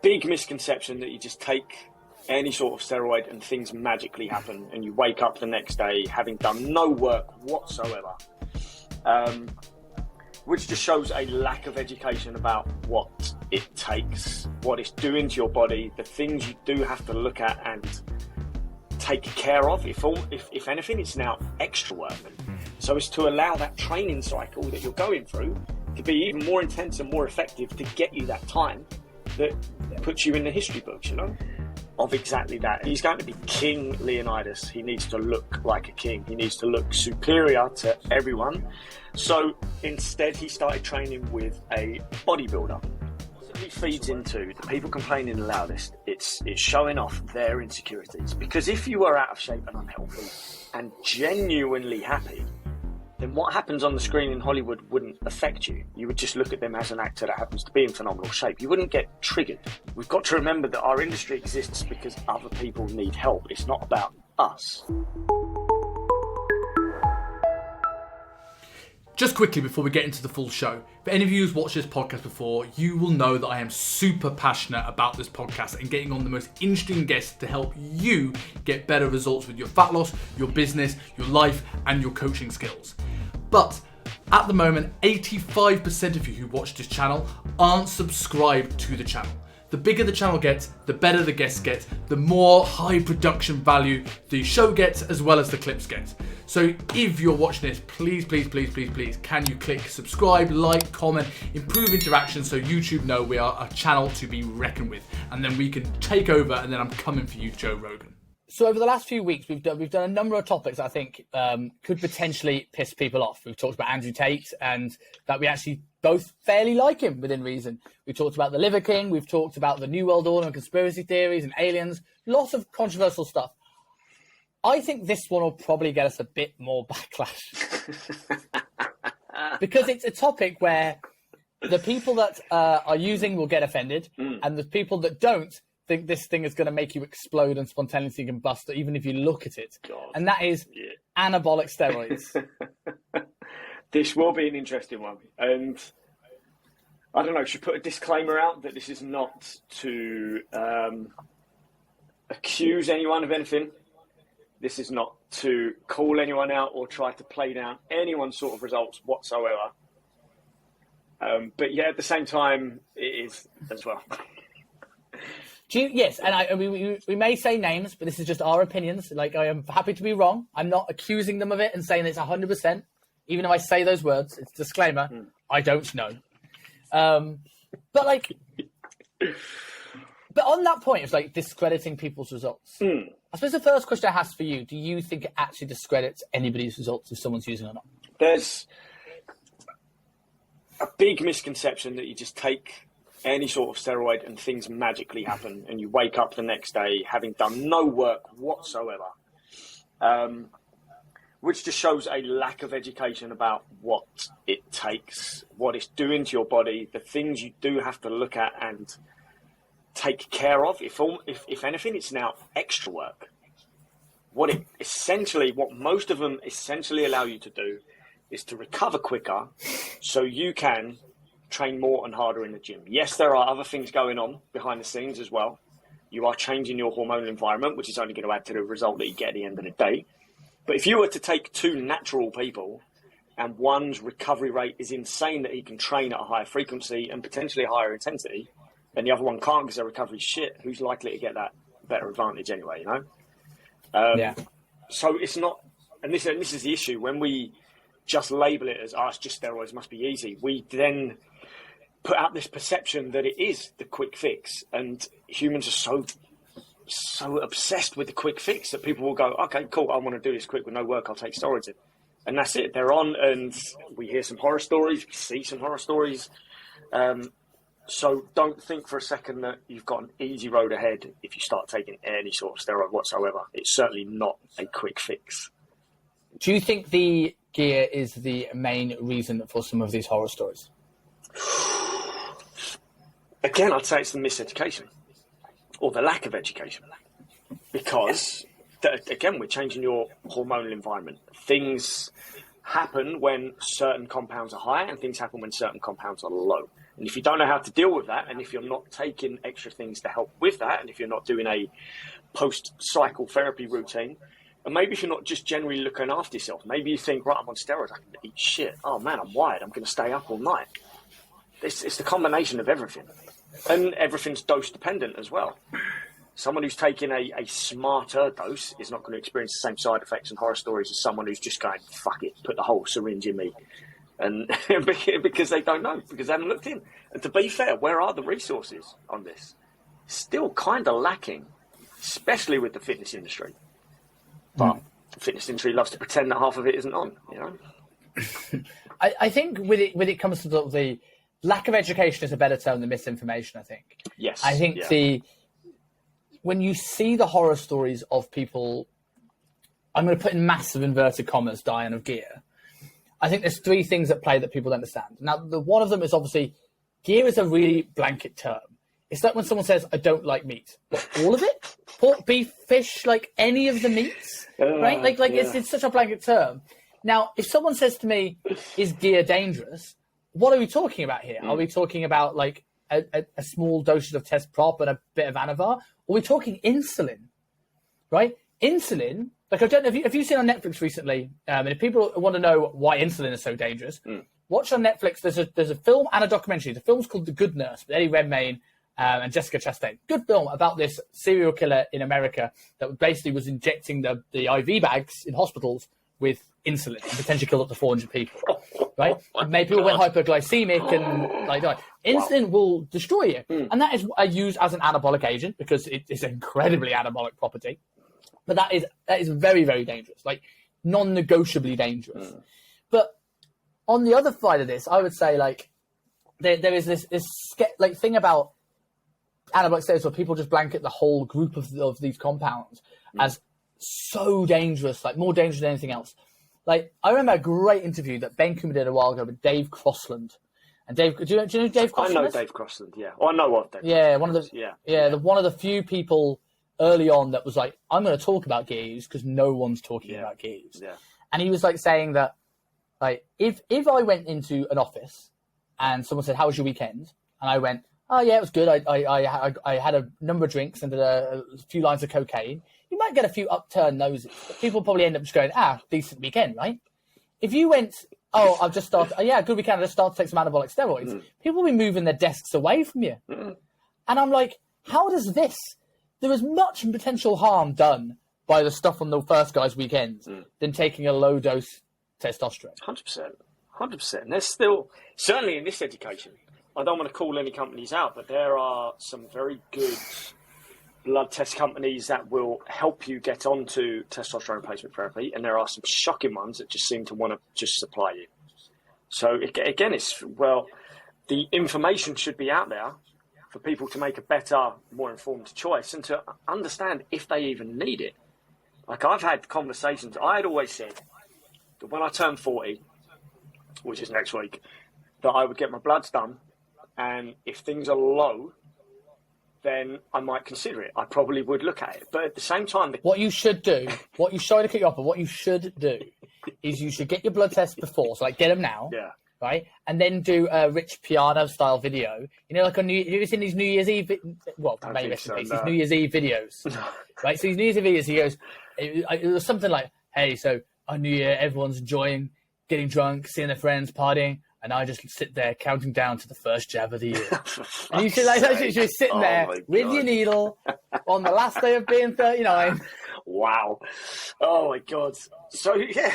big misconception that you just take any sort of steroid and things magically happen and you wake up the next day having done no work whatsoever, which just shows a lack of education about what it takes, what it's doing to your body, the things you do have to look at and take care of. If anything, it's now extra work. So it's to allow that training cycle that you're going through to be even more intense and more effective to get you that time that puts you in the history books, of exactly that. He's going to be King Leonidas. He needs to look like a king. He needs to look superior to everyone. So instead, he started training with a bodybuilder. It feeds into the people complaining the loudest. It's showing off their insecurities. Because if you are out of shape and unhealthy and genuinely happy, then what happens on the screen in Hollywood wouldn't affect you. You would just look at them as an actor that happens to be in phenomenal shape. You wouldn't get triggered. We've got to remember that our industry exists because other people need help. It's not about us. Just quickly before we get into the full show, for any of you who's watched this podcast before, you will know that I am super passionate about this podcast and getting on the most interesting guests to help you get better results with your fat loss, your business, your life, and your coaching skills. But at the moment, 85% of you who watch this channel aren't subscribed to the channel. The bigger the channel gets, the better the guests get, the more high production value the show gets, as well as the clips get. So if you're watching this, please, can you click subscribe, like, comment, improve interaction so YouTube know we are a channel to be reckoned with. And then we can take over, and then I'm coming for you, Joe Rogan. So over the last few weeks, we've done a number of topics that I think could potentially piss people off. We've talked about Andrew Tate and that we actually both fairly like him within reason. We've talked about the Liver King. We've talked about the New World Order and conspiracy theories and aliens. Lots of controversial stuff. I think this one will probably get us a bit more backlash because it's a topic where the people that are using will get offended and the people that don't think this thing is going to make you explode and spontaneously combust, even if you look at it. God. And that is anabolic steroids. This will be an interesting one. And I don't know, should put a disclaimer out that this is not to accuse anyone of anything. This is not to call anyone out or try to play down anyone's sort of results whatsoever. But yeah, at the same time, it is as well. Yes, and we may say names, but this is just our opinions. Like, I am happy to be wrong. I'm not accusing them of it and saying it's 100%. Even if I say those words, it's a disclaimer. I don't know. But on that point, it's like discrediting people's results. I suppose the first question I have for you, do you think it actually discredits anybody's results if someone's using it or not? There's a big misconception that you just take any sort of steroid and things magically happen and you wake up the next day having done no work whatsoever, which just shows a lack of education about what it takes, what it's doing to your body, the things you do have to look at and take care of. If anything, it's now extra work. What most of them essentially allow you to do is to recover quicker so you can train more and harder in the gym. Yes, there are other things going on behind the scenes as well. You are changing your hormonal environment, which is only going to add to the result that you get at the end of the day. But if you were to take two natural people and one's recovery rate is insane that he can train at a higher frequency and potentially a higher intensity, and the other one can't because their recovery's shit, who's likely to get that better advantage anyway, So it's not, and this is the issue, when we just label it as, it's just steroids, must be easy, we then put out this perception that it is the quick fix, and humans are so obsessed with the quick fix that people will go, okay, cool, I want to do this quick with no work, I'll take steroids in. And that's it, they're on, and we hear some horror stories, we see some horror stories. So don't think for a second that you've got an easy road ahead if you start taking any sort of steroid whatsoever. It's certainly not a quick fix. Do you think the gear is the main reason for some of these horror stories? Again, I'd say it's the miseducation or the lack of education, because again, we're changing your hormonal environment. Things happen when certain compounds are high and things happen when certain compounds are low. And if you don't know how to deal with that, and if you're not taking extra things to help with that, and if you're not doing a post-cycle therapy routine, and maybe if you're not just generally looking after yourself, maybe you think, right, I'm on steroids, I can eat shit. Oh man, I'm wired, I'm going to stay up all night. It's the combination of everything. And everything's dose dependent as well. Someone who's taking a smarter dose is not going to experience the same side effects and horror stories as someone who's just going, fuck it, put the whole syringe in me. And because they don't know, because they haven't looked in. And to be fair, where are the resources on this? Still kind of lacking, especially with the fitness industry. But the fitness industry loves to pretend that half of it isn't on, you know? I think when it comes to the lack of education is a better term than misinformation, I think. Yes. I think when you see the horror stories of people, I'm going to put in massive inverted commas, dying of gear. I think there's three things at play that people don't understand. Now, one of them is obviously gear is a really blanket term. It's like when someone says, I don't like meat. What, all of it? Pork, beef, fish, like any of the meats, right? It's such a blanket term. Now, if someone says to me, is gear dangerous? What are we talking about here? Are we talking about like a small dosage of test prop and a bit of Anavar? Or are we talking insulin, right? Insulin, like I don't know if you've seen on Netflix recently, and if people want to know why insulin is so dangerous, watch on Netflix. There's a film and a documentary. The film's called The Good Nurse with Eddie Redmayne and Jessica Chastain. Good film about this serial killer in America that basically was injecting the IV bags in hospitals with insulin and potentially killed up to 400 people, right? Made people went hyperglycemic and like die. Insulin will destroy you. And that is used as an anabolic agent because it is an incredibly anabolic property. But that is very, very dangerous, like non-negotiably dangerous. But on the other side of this, I would say like there is this like thing about anabolic steroids where people just blanket the whole group of these compounds as so dangerous, like more dangerous than anything else. Like I remember a great interview that Ben Coomer did a while ago with Dave Crossland. And Dave, do you know Dave Crossland? I know Dave Crossland, yeah. Or I know of Dave. Yeah, one of the one of the few people early on that was like, I'm going to talk about gear use because no one's talking about gear use. Yeah. And he was like saying that, like, if I went into an office and someone said, "How was your weekend?" and I went, "Oh yeah, it was good. I had a number of drinks and did a few lines of cocaine." You might get a few upturned noses, but people probably end up just going, decent weekend, right? If you went, I've just started, good weekend, I just started to take some anabolic steroids, people will be moving their desks away from you. And I'm like, how does this? There is much potential harm done by the stuff on the first guy's weekends than taking a low dose testosterone. 100%. And there's still, certainly in this education, I don't want to call any companies out, but there are some very good blood test companies that will help you get onto testosterone replacement therapy, and there are some shocking ones that just seem to want to just supply you. So again, the information should be out there for people to make a better, more informed choice and to understand if they even need it. Like I've had conversations, I had always said that when I turn 40, which is next week, that I would get my bloods done, and if things are low, then I might consider it. I probably would look at it. But at the same time... What you should do, sorry to cut you off, but what you should do is you should get your blood tests before, so like get them now, right? And then do a Rich Piano-style video. You know, like on you've seen these New Year's Eve... these New Year's Eve videos, right? So these New Year's Eve videos, he goes... It was something like, hey, so on New Year, everyone's enjoying, getting drunk, seeing their friends, partying, and I just sit there counting down to the first jab of the year. And you should you're sitting there with your needle on the last day of being 39. Wow. Oh my God. So yeah,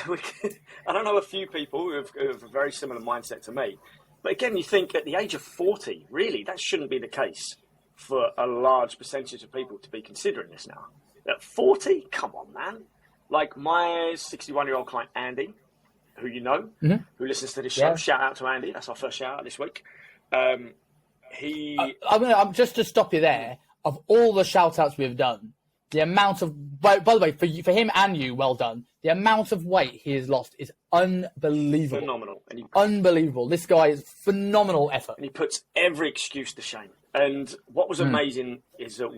I don't know a few people who have a very similar mindset to me. But again, you think at the age of 40, really, that shouldn't be the case for a large percentage of people to be considering this now. At 40? Come on, man. Like my 61-year-old client, Andy, who you know, who listens to this show. Yeah. Shout out to Andy. That's our first shout out this week. I'm just to stop you there. Of all the shout outs we've done, the amount of, by the way, for him and you, well done. The amount of weight he has lost is unbelievable. Phenomenal. Unbelievable. This guy is phenomenal effort. And he puts every excuse to shame. And what was amazing is that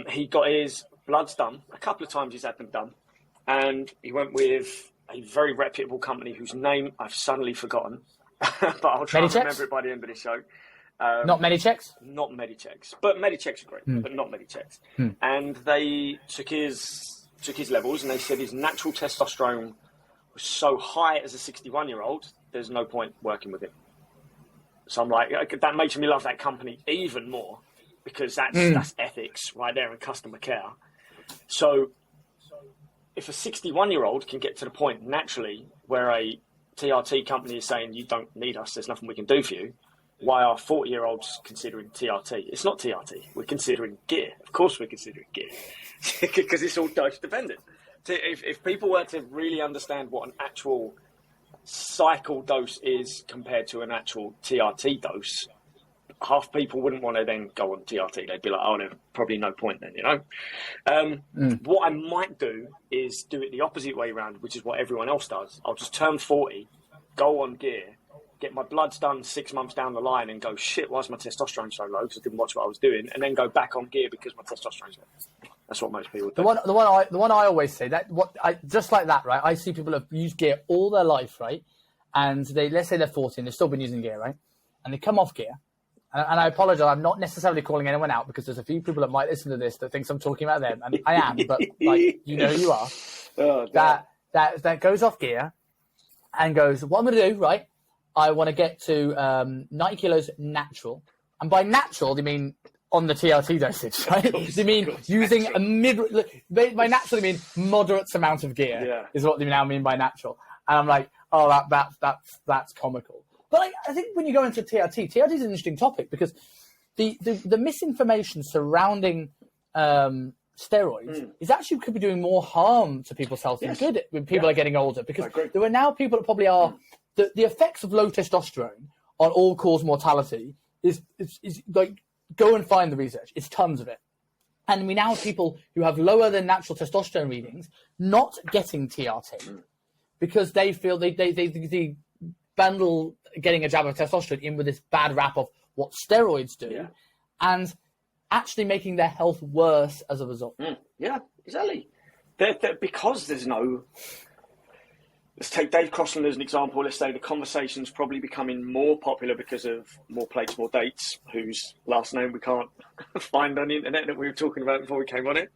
he got his bloods done. A couple of times he's had them done. And he went with a very reputable company whose name I've suddenly forgotten. but I'll try and Medichecks? remember it by the end of the show. Not Medichecks? Not Medichecks, but Medichecks are great, but not Medichecks. And they took his levels, and they said his natural testosterone was so high as a 61-year-old, there's no point working with him. So I'm like, that makes me love that company even more, because that's ethics right there and customer care. So if a 61-year-old can get to the point naturally where a TRT company is saying, you don't need us, there's nothing we can do for you, why are 40-year-olds considering TRT? It's not TRT. We're considering gear. Of course we're considering gear. Because it's all dose dependent. If people were to really understand what an actual cycle dose is compared to an actual TRT dose, half people wouldn't want to then go on TRT. They'd be like, oh, there's probably no point then, you know? What I might do is do it the opposite way around, which is what everyone else does. I'll just turn 40, go on gear, get my bloods done 6 months down the line and go, shit, why is my testosterone so low? Because I didn't watch what I was doing, and then go back on gear because my testosterone's low. That's what most people do. The one I always say, just like that, right? I see people have used gear all their life, right? And let's say they're 40 and they've still been using gear, right? And they come off gear. And I apologize, I'm not necessarily calling anyone out, because there's a few people that might listen to this that thinks I'm talking about them, and I am, but like, you know who you are. Oh, that goes off gear and goes, what I'm going to do, right? I want to get to 90 kilos natural. And by natural, they mean on the TRT dosage, right? They mean using natural. By natural, they mean moderate amount of gear, is what they now mean by natural. And I'm like, oh, that's comical. But I think when you go into TRT is an interesting topic, because the misinformation surrounding steroids is actually could be doing more harm to people's health than good when people are getting older. Because there are now people that probably are the effects of low testosterone on all-cause mortality is like, go and find the research. It's tons of it. And we now have people who have lower than natural testosterone readings not getting TRT because they feel they bundle getting a jab of testosterone in with this bad rap of what steroids do, and actually making their health worse as a result. Yeah, exactly. Because there's no... Let's take Dave Crossland as an example. Let's say the conversation's probably becoming more popular because of More Plates, More Dates, whose last name we can't find on the internet that we were talking about before we came on it.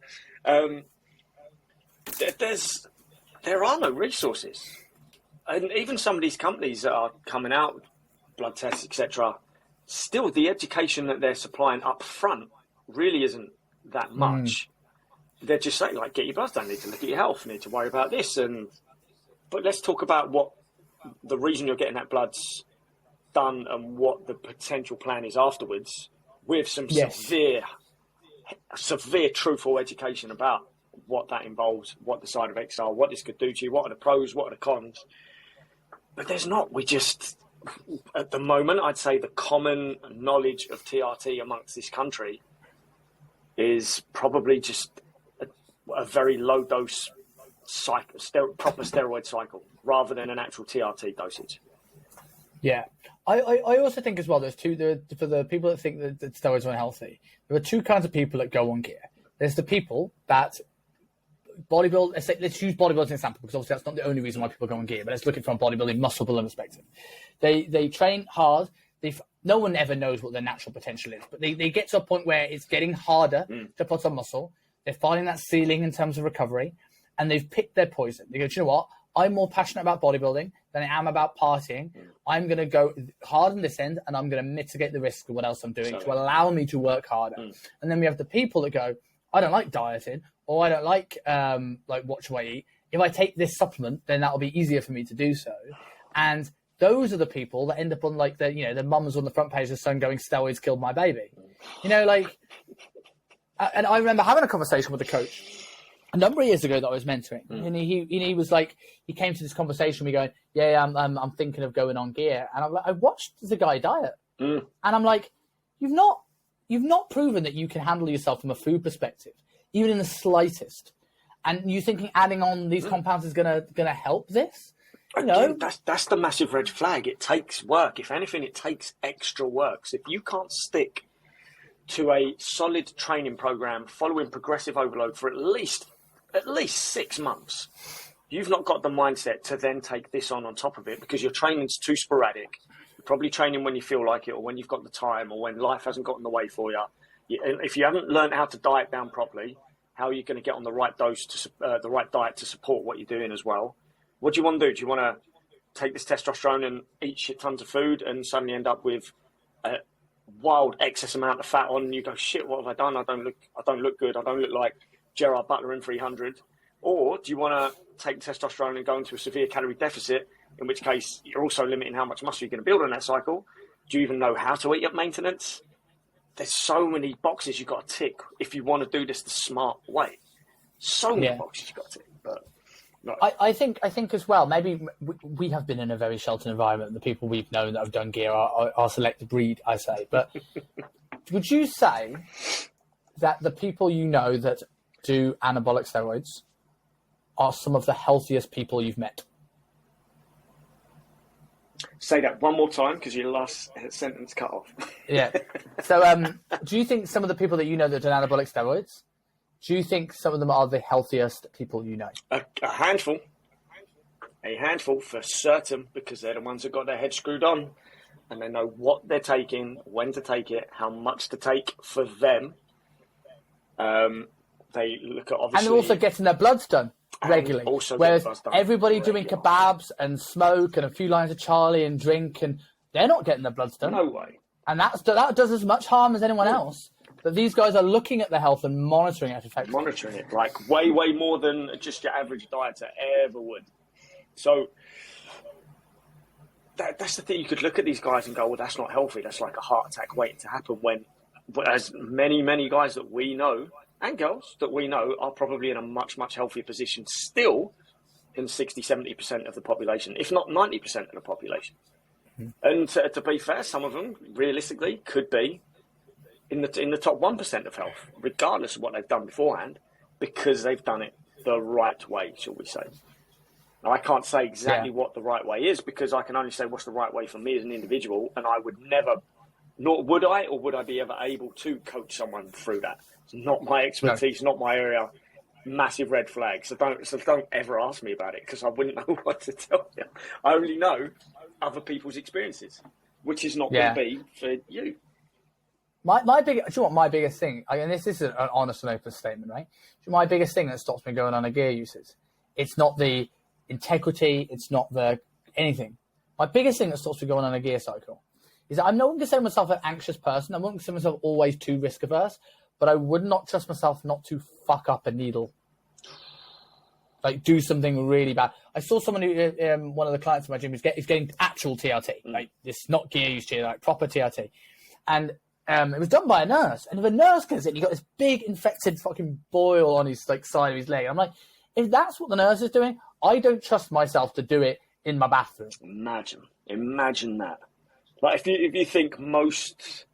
There are no resources. And even some of these companies that are coming out with blood tests, etc., still the education that they're supplying up front really isn't that much. They're just saying, like, get your blood done, need to look at your health, need to worry about this. But let's talk about what the reason you're getting that blood's done and what the potential plan is afterwards, with some severe truthful education about what that involves, what the side effects are, what this could do to you, what are the pros, what are the cons. But there's not. We just, at the moment, I'd say the common knowledge of TRT amongst this country is probably just a very low dose cycle, proper steroid cycle, rather than an actual TRT dosage. Yeah. I also think as well, for the people that think that steroids are unhealthy, there are two kinds of people that go on gear. There's the people that bodybuild, let's use bodybuilding as an example, because obviously that's not the only reason why people go on gear, but let's look at it from a bodybuilding, muscle building perspective. They train hard. No one ever knows what their natural potential is, but they get to a point where it's getting harder to put on muscle. They're finding that ceiling in terms of recovery, and they've picked their poison. They go, do you know what? I'm more passionate about bodybuilding than I am about partying. I'm going to go hard on this end, and I'm going to mitigate the risk of what else I'm doing to allow me to work harder. And then we have the people that go, I don't like dieting, or I don't like what do I eat. If I take this supplement, then that'll be easier for me to do so. And those are the people that end up on like the mums on the front page of the Sun going, steroids killed my baby. And I remember having a conversation with a coach a number of years ago that I was mentoring, and he was like, he came to this conversation, we going, I'm thinking of going on gear, and I'm like, I watched the guy diet, and I'm like, you've not proven that you can handle yourself from a food perspective, even in the slightest, and you thinking adding on these compounds is gonna help this? Again, that's the massive red flag. It takes work. If anything, it takes extra work. So if you can't stick to a solid training program following progressive overload for at least 6 months, you've not got the mindset to then take this on top of it, because your training's too sporadic, probably training when you feel like it, or when you've got the time, or when life hasn't got in the way for you. If you haven't learned how to diet down properly, how are you going to get on the right dose the right diet to support what you're doing as well? What do you want to do? Do you want to take this testosterone and eat shit tons of food and suddenly end up with a wild excess amount of fat on, and you go, shit, what have I done? I don't look good. I don't look like Gerard Butler in 300. Or do you want to take testosterone and go into a severe calorie deficit, in which case you're also limiting how much muscle you're going to build on that cycle? Do you even know how to eat at maintenance? There's so many boxes you've got to tick if you want to do this the smart way. So many boxes you've got to tick. But no. I think as well, maybe we have been in a very sheltered environment. The people we've known that have done gear are selected breed, I say. But would you say that the people you know that do anabolic steroids are some of the healthiest people you've met? Say that one more time, because your last sentence cut off. Yeah. So do you think some of the people that you know that do anabolic steroids, do you think some of them are the healthiest people you know? A handful. A handful for certain, because they're the ones that got their head screwed on, and they know what they're taking, when to take it, how much to take for them. They look at, obviously... And they're also getting their bloods done regularly. Whereas everybody doing kebabs and smoke and a few lines of Charlie and drink, and they're not getting their bloods done. No way. And that does as much harm as anyone else. But these guys are looking at their health and monitoring it effectively. Monitoring it, like way, way more than just your average dieter ever would. So that's the thing. You could look at these guys and go, well, that's not healthy. That's like a heart attack waiting to happen, when as many, many guys that we know, and girls that we know, are probably in a much, much healthier position still than 60, 70% of the population, if not 90% of the population. Mm-hmm. And to be fair, some of them, realistically, could be in the top 1% of health, regardless of what they've done beforehand, because they've done it the right way, shall we say. Now, I can't say exactly what the right way is, because I can only say what's the right way for me as an individual, and I would never, nor would I, or would I be ever able to coach someone through that. It's not my expertise, not my area. Massive red flag. So don't ever ask me about it, because I wouldn't know what to tell you. I only know other people's experiences, which is not going to be for you. Do you know what my biggest thing, and this is an honest and open statement, right? My biggest thing that stops me going on a gear uses, it's not the integrity, it's not the anything. My biggest thing that stops me going on a gear cycle is that I'm not going to consider myself an anxious person. I'm not going to consider myself always too risk averse, but I would not trust myself not to fuck up a needle. Like, do something really bad. I saw someone who, one of the clients in my gym is getting actual TRT, like this, not gear use TRT, like proper TRT. And it was done by a nurse. And if a nurse comes in, he got this big infected fucking boil on his like side of his leg. I'm like, if that's what the nurse is doing, I don't trust myself to do it in my bathroom. Imagine that. Like, if you think most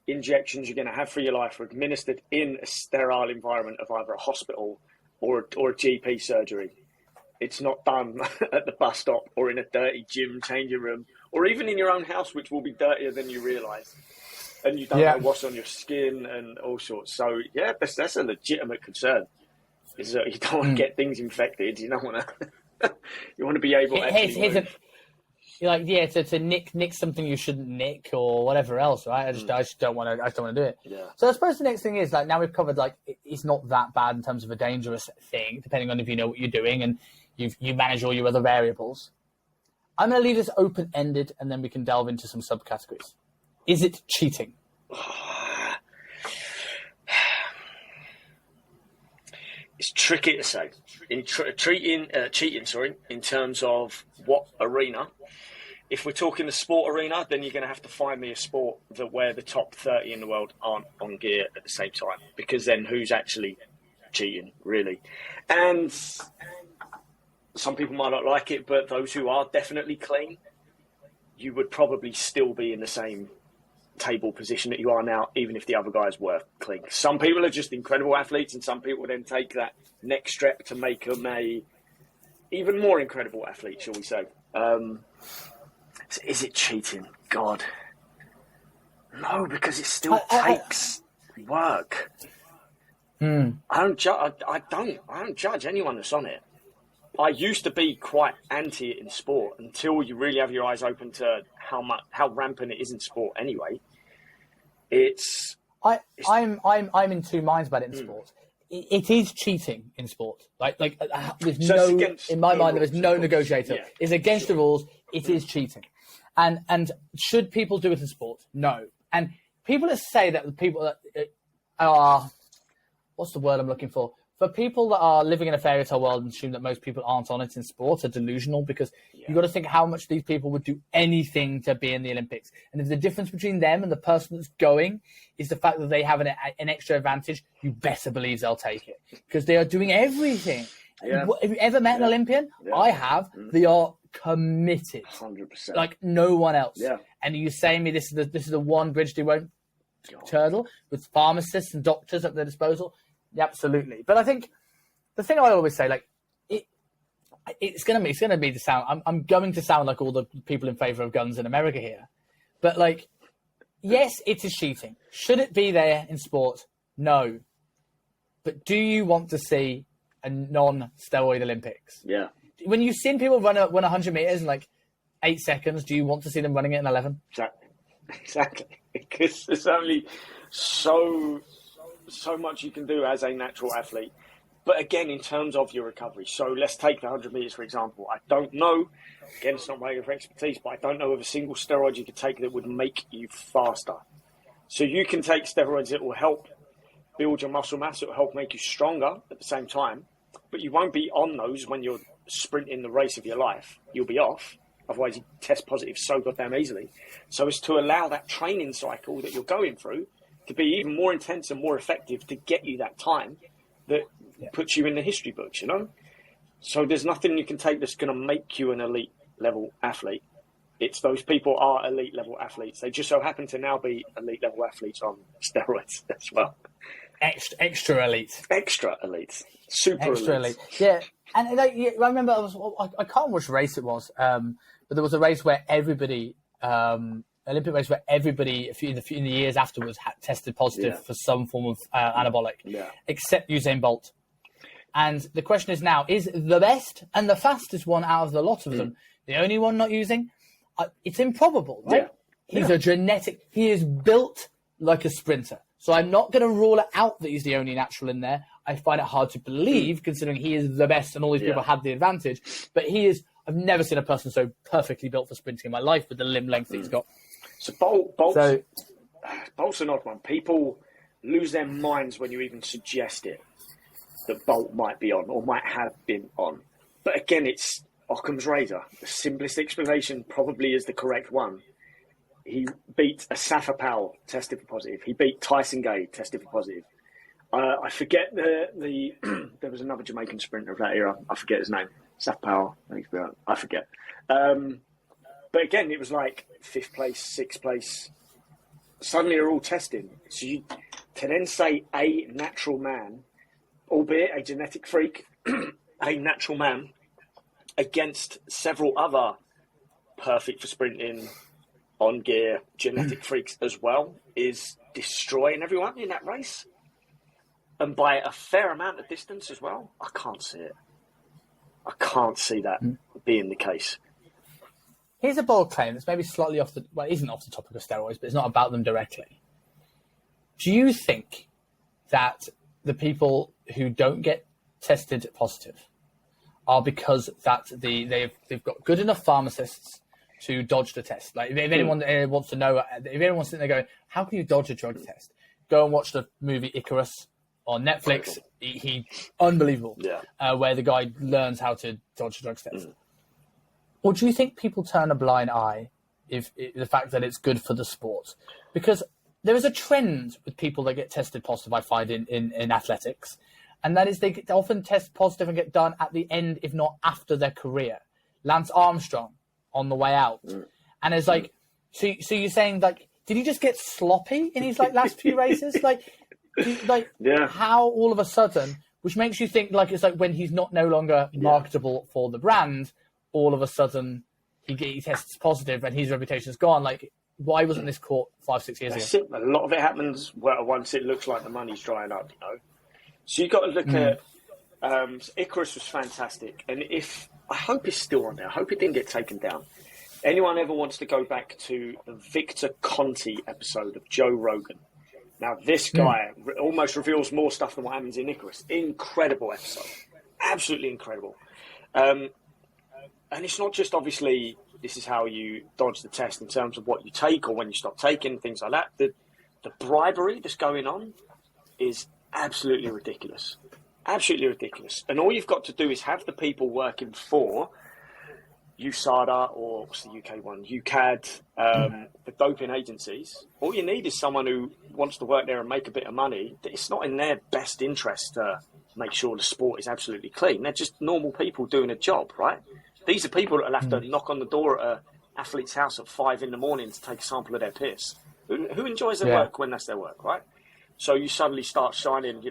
injections you're going to have for your life are administered in a sterile environment of either a hospital or a GP surgery. It's not done at the bus stop or in a dirty gym changing room, or even in your own house, which will be dirtier than you realise. And you don't know what's on your skin and all sorts. So, yeah, that's a legitimate concern. Is that you don't want to get things infected. You don't want to... you want to be able to... You're like, to nick something you shouldn't nick or whatever else, right? I just don't want to do it. Yeah. So I suppose the next thing is, like, now we've covered, like, it's not that bad in terms of a dangerous thing, depending on if you know what you're doing and you manage all your other variables. I'm going to leave this open-ended, and then we can delve into some subcategories. Is it cheating? It's tricky to say. Cheating, in terms of what arena. If we're talking the sport arena, then you're going to have to find me a sport where the top 30 in the world aren't on gear at the same time, because then who's actually cheating, really? And some people might not like it, but those who are definitely clean, you would probably still be in the same table position that you are now, even if the other guys were clean. Some people are just incredible athletes, and some people then take that next step to make them a even more incredible athlete, shall we say. Is it cheating? God. No, because it still takes work. I don't judge anyone that's on it. I used to be quite anti it in sport until you really have your eyes open to how rampant it is in sport anyway. I'm in two minds about it in sport. It is cheating in sport. There's in my mind, there is no negotiator. Yeah, it's against the rules. It is cheating. And should people do it in sport? No. And people that say that the people that are, what's the word I'm looking for? For people that are living in a fairy tale world and assume that most people aren't on it in sport are delusional, because you've got to think how much these people would do anything to be in the Olympics. And if the difference between them and the person that's going is the fact that they have an extra advantage, you better believe they'll take it, because they are doing everything. Yeah. Have you ever met an Olympian? Yeah. I have. They are committed. 100%. Like no one else. Yeah. And you saying me this is the one bridge they won't turtle, with pharmacists and doctors at their disposal? Yeah, absolutely. But I think the thing I always say, like, it's gonna be the sound. I'm going to sound like all the people in favour of guns in America here, but like, yes, it is cheating. Should it be there in sport? No. But do you want to see a non-steroid Olympics? Yeah. When you've seen people run 100 meters in like 8 seconds, do you want to see them running it in 11? Exactly. Because there's only so much you can do as a natural athlete. But again, in terms of your recovery, so let's take the 100 meters, for example. I don't know, again, it's not my area of expertise, but I don't know of a single steroid you could take that would make you faster. So you can take steroids that will help build your muscle mass, it will help make you stronger at the same time, but you won't be on those when you're sprinting the race of your life. You'll be off. Otherwise, you test positive so goddamn easily. So it's to allow that training cycle that you're going through to be even more intense and more effective to get you that time that puts you in the history books, you know? So there's nothing you can take that's going to make you an elite level athlete. It's those people are elite level athletes. They just so happen to now be elite level athletes on steroids as well. Extra elite. Extra elite. Super extra elite. Yeah. And I remember I can't remember which race it was, but there was a race where everybody, Olympic race where everybody in the years afterwards had tested positive for some form of anabolic, except Usain Bolt. And the question is now, is the best and the fastest one out of the lot of them the only one not using? It's improbable, right? Yeah. He is built like a sprinter. So I'm not going to rule it out that he's the only natural in there. I find it hard to believe, considering he is the best and all these people had the advantage. But I've never seen a person so perfectly built for sprinting in my life with the limb length that he's got. So Bolt's an odd one. People lose their minds when you even suggest it, that Bolt might be on or might have been on. But again, it's Occam's razor. The simplest explanation probably is the correct one. He beat Asafa Powell, tested for positive. He beat Tyson Gay, tested for positive. I forget there was another Jamaican sprinter of that era. I forget his name. Asafa Powell. I forget. But again, it was like 5th place, 6th place. Suddenly they're all testing. So to then say a natural man, albeit a genetic freak, a natural man, against several other perfect for sprinting, on gear, genetic freaks as well, is destroying everyone in that race. And by a fair amount of distance as well. I can't see it. I can't see that being the case. Here's a bold claim that's maybe slightly it isn't off the topic of steroids, but it's not about them directly. Do you think that the people who don't get tested positive are because that they've got good enough pharmacists to dodge the test? Like, if anyone wants to know, if anyone's sitting there going, how can you dodge a drug test? Go and watch the movie Icarus on Netflix. He unbelievable. Where the guy learns how to dodge a drug test. Or do you think people turn a blind eye if the fact that it's good for the sport? Because there is a trend with people that get tested positive, I find, in athletics, and that is they often test positive and get done at the end, if not after their career. Lance Armstrong on the way out. And it's like, so you're saying, like, did he just get sloppy in his last few races? How all of a sudden, which makes you think it's like when he's no longer marketable for the brand, all of a sudden he tests positive and his reputation is gone. Like, why wasn't this caught 5-6 years ago? A lot of it happens once it looks like the money's drying up, you know. So you've got to look at Icarus was fantastic, and I hope it's still on there. I hope it didn't get taken down. anyone ever wants to go back to the Victor Conti episode of Joe Rogan, now this guy almost reveals more stuff than what happens in Icarus. Incredible episode. Absolutely incredible. And it's not just obviously this is how you dodge the test in terms of what you take or when you stop taking, things like that. The bribery that's going on is absolutely ridiculous. Absolutely ridiculous. And all you've got to do is have the people working for USADA, or what's the UK one? UCAD, the doping agencies. All you need is someone who wants to work there and make a bit of money. It's not in their best interest to make sure the sport is absolutely clean. They're just normal people doing a job, right? These are people that will have to knock on the door at an athlete's house at 5 a.m. to take a sample of their piss. Who enjoys their work when that's their work, right? So you suddenly start shining,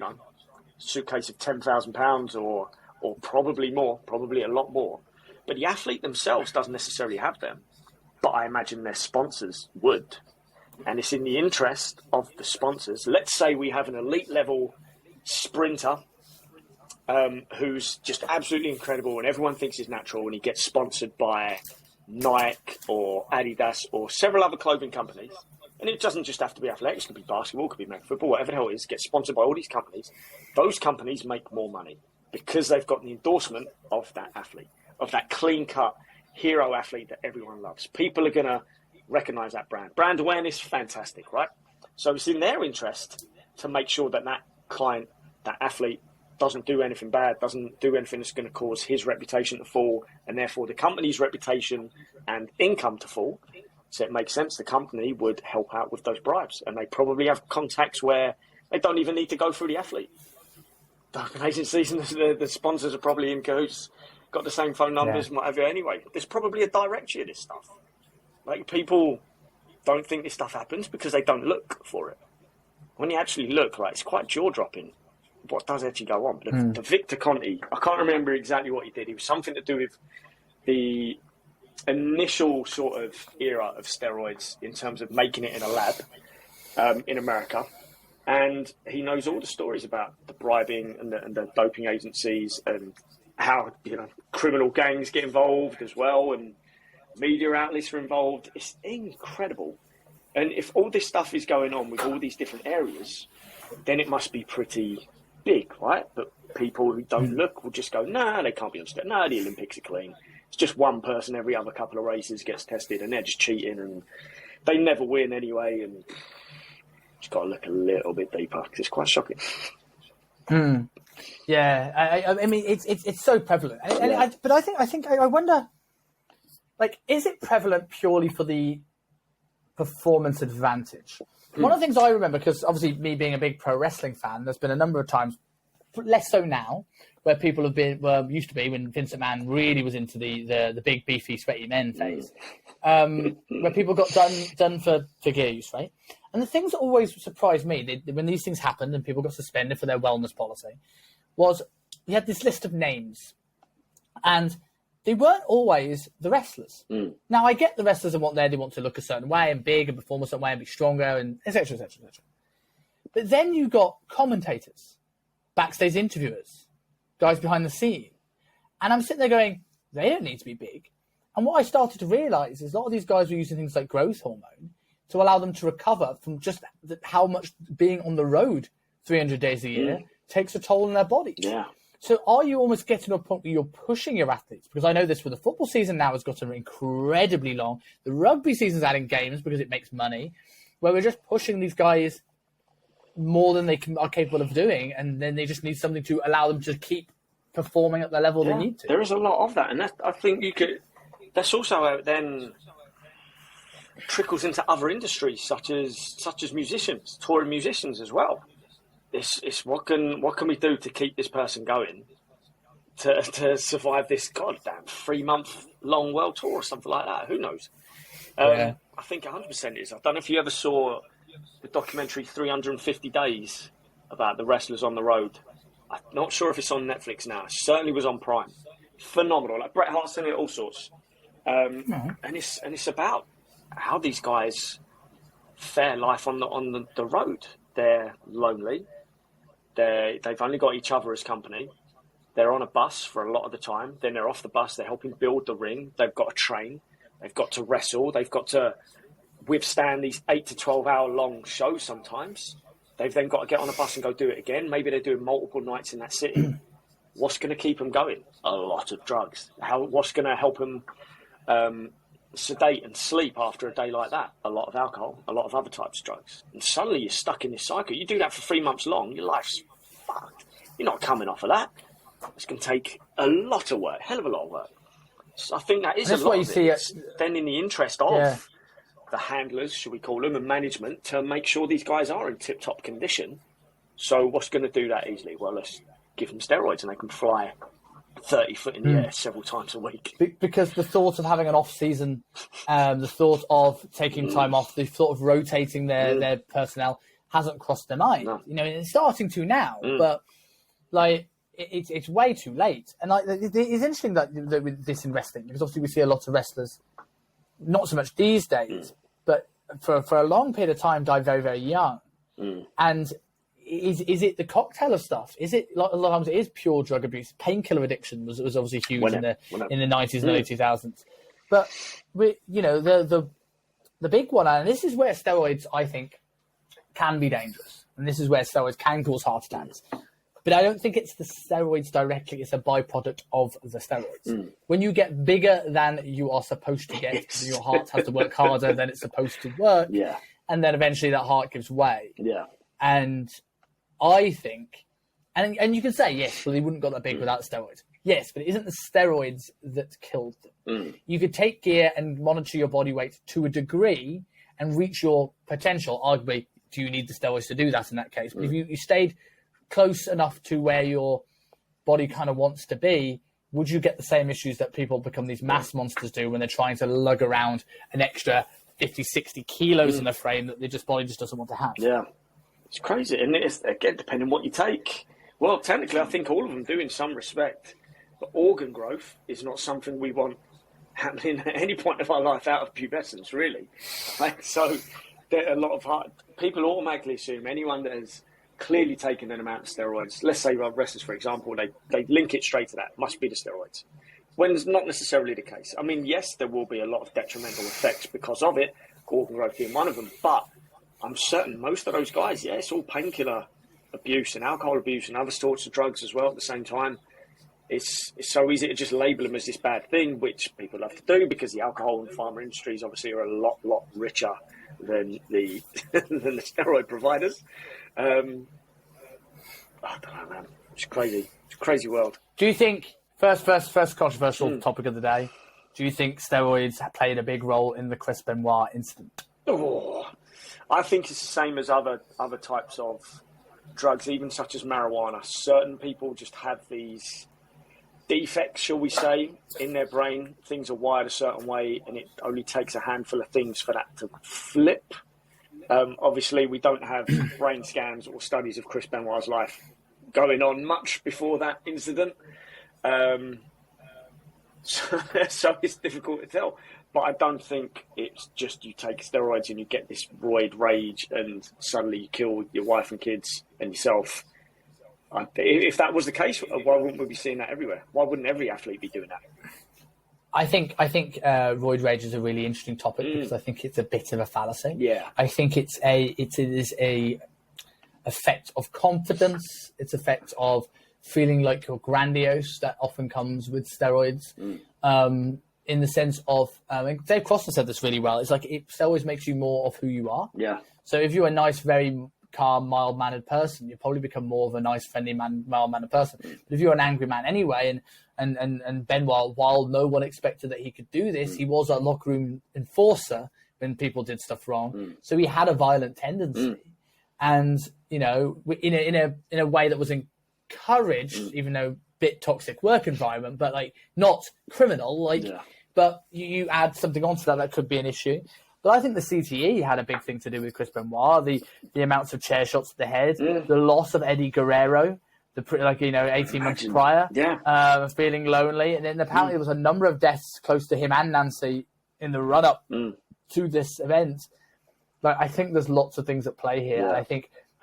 suitcase of £10,000 or probably more, probably a lot more. But the athlete themselves doesn't necessarily have them. But I imagine their sponsors would. And it's in the interest of the sponsors. Let's say we have an elite level sprinter who's just absolutely incredible and everyone thinks he's natural, and he gets sponsored by Nike or Adidas or several other clothing companies. And it doesn't just have to be athletics. It could be basketball, it could be American football, whatever the hell it is. Gets sponsored by all these companies. Those companies make more money because they've got the endorsement of that athlete, of that clean-cut hero athlete that everyone loves. People are going to recognize that brand. Brand awareness, fantastic, right? So it's in their interest to make sure that that client, that athlete, doesn't do anything bad, doesn't do anything that's going to cause his reputation to fall, and therefore the company's reputation and income to fall. So it makes sense the company would help out with those bribes. And they probably have contacts where they don't even need to go through the athlete. The agencies and the sponsors are probably in cahoots, got the same phone numbers, and whatever anyway. There's probably a directory of this stuff. Like, people don't think this stuff happens because they don't look for it. When you actually look, like, it's quite jaw-dropping what does actually go on. But the Victor Conti, I can't remember exactly what he did. It was something to do with the initial sort of era of steroids in terms of making it in a lab in America. And he knows all the stories about the bribing and the doping agencies and how, criminal gangs get involved as well, and media outlets are involved. It's incredible. And if all this stuff is going on with all these different areas, then it must be pretty big, right? But people who don't look will just go, nah, they can't be on steroids. Nah, the Olympics are clean. It's just one person every other couple of races gets tested, and they're just cheating, and they never win anyway. And just got to look a little bit deeper because it's quite shocking. Yeah, I mean, it's so prevalent, but I wonder, like, is it prevalent purely for the performance advantage? One of the things I remember, because obviously me being a big pro wrestling fan, there's been a number of times, less so now, where people have been, used to be when Vince McMahon really was into the big beefy sweaty men phase, where people got done for gear use, right? And the things that always surprised me when these things happened and people got suspended for their wellness policy was we had this list of names, and they weren't always the wrestlers. Now, I get the wrestlers and they want to look a certain way and big and perform a certain way and be stronger and et cetera, et cetera, et cetera. But then you got commentators, backstage interviewers, guys behind the scene. And I'm sitting there going, they don't need to be big. And what I started to realize is a lot of these guys were using things like growth hormone to allow them to recover from just how much being on the road 300 days a year takes a toll on their bodies. Yeah. So are you almost getting to a point where you're pushing your athletes? Because I know this, with the football season now has gotten incredibly long. The rugby season's adding games because it makes money, where we're just pushing these guys more than they are capable of doing, and then they just need something to allow them to keep performing at the level they need to. There is a lot of that, and I think that's also how it then trickles into other industries such as musicians, touring musicians as well. It's what can we do to keep this person going to survive this goddamn 3-month long world tour or something like that? Who knows? I think 100% is. I don't know if you ever saw the documentary 350 Days about the wrestlers on the road. I'm not sure if it's on Netflix now. It certainly was on Prime. Phenomenal. Like Bret Hart's in it, all sorts. And it's about how these guys fare life on the road. They're lonely. They've only got each other as company. They're on a bus for a lot of the time. Then they're off the bus. They're helping build the ring. They've got to train. They've got to wrestle. They've got to withstand these 8 to 12 hour long shows sometimes. They've then got to get on a bus and go do it again. Maybe they're doing multiple nights in that city. What's going to keep them going? A lot of drugs. What's going to help them sedate and sleep after a day like that? A lot of alcohol, a lot of other types of drugs. And suddenly you're stuck in this cycle. You do that for 3 months long, your life's fucked. You're not coming off of that. It's going to take a lot of work, hell of a lot of work. So I think that is a lot of it. Then in the interest of the handlers, should we call them, and management, to make sure these guys are in tip-top condition. So what's going to do that easily? Well, let's give them steroids and they can fly 30 foot in the air several times a week. Because the thought of having an off-season, the thought of taking time off, the thought of rotating their personnel hasn't crossed their mind. No. You know, it's starting to now, but like it's way too late. And like it's interesting that with this in wrestling, because obviously we see a lot of wrestlers, not so much these days, but for a long period of time, die very, very young. And is it the cocktail of stuff? Is it a lot of times it is pure drug abuse? Painkiller addiction was obviously huge in the 90s and early 2000s. But the big one, and this is where steroids I think can be dangerous, and this is where steroids can cause heart attacks. But I don't think it's the steroids directly; it's a byproduct of the steroids. When you get bigger than you are supposed to get, your heart has to work harder than it's supposed to work, and then eventually that heart gives way. And I think, and you can say, yes, well, they wouldn't got that big without steroids. Yes, but it isn't the steroids that killed them. You could take gear and monitor your body weight to a degree and reach your potential. Arguably, do you need the steroids to do that in that case? But if you stayed close enough to where your body kind of wants to be, would you get the same issues that people become these mass monsters do when they're trying to lug around an extra 50, 60 kilos in the frame that their body just doesn't want to have? Yeah. It's crazy, and it's, again, depending on what you take. Well, technically, I think all of them do in some respect, but organ growth is not something we want happening at any point of our life out of pubescence, really. So there are a lot of people automatically assume anyone that has clearly taken an amount of steroids, let's say wrestlers, for example, they link it straight to that, must be the steroids, when it's not necessarily the case. I mean, yes, there will be a lot of detrimental effects because of it, organ growth being one of them, but I'm certain most of those guys, it's all painkiller abuse and alcohol abuse and other sorts of drugs as well at the same time. It's so easy to just label them as this bad thing, which people love to do because the alcohol and pharma industries obviously are a lot richer than the than the steroid providers. I don't know, man. It's crazy. It's a crazy world. Do you think, first controversial topic of the day, do you think steroids played a big role in the Chris Benoit incident? I think it's the same as other types of drugs, even such as marijuana. Certain people just have these defects, shall we say, in their brain. Things are wired a certain way, and it only takes a handful of things for that to flip. Obviously, we don't have brain scans or studies of Chris Benoit's life going on much before that incident. So it's difficult to tell. But I don't think it's just you take steroids and you get this roid rage and suddenly you kill your wife and kids and yourself. If that was the case, why wouldn't we be seeing that everywhere? Why wouldn't every athlete be doing that? I think roid rage is a really interesting topic because I think it's a bit of a fallacy. Yeah. I think it is a effect of confidence. It's effect of feeling like you're grandiose that often comes with steroids. In the sense of, Dave Crossman said this really well. It's like steroids makes you more of who you are. Yeah. So if you're a nice, very calm, mild-mannered person, you probably become more of a nice, friendly, mild-mannered person. But if you're an angry man anyway, and Benoit, while no one expected that he could do this, he was a locker room enforcer when people did stuff wrong. So he had a violent tendency, and in a way that was encouraged, even though bit toxic work environment, but like not criminal. But you add something onto that could be an issue. But I think the CTE had a big thing to do with Chris Benoit. The amounts of chair shots to the head, the loss of Eddie Guerrero, 18 months prior, feeling lonely, and then apparently there was a number of deaths close to him and Nancy in the run up to this event. Like I think there's lots of things at play here, and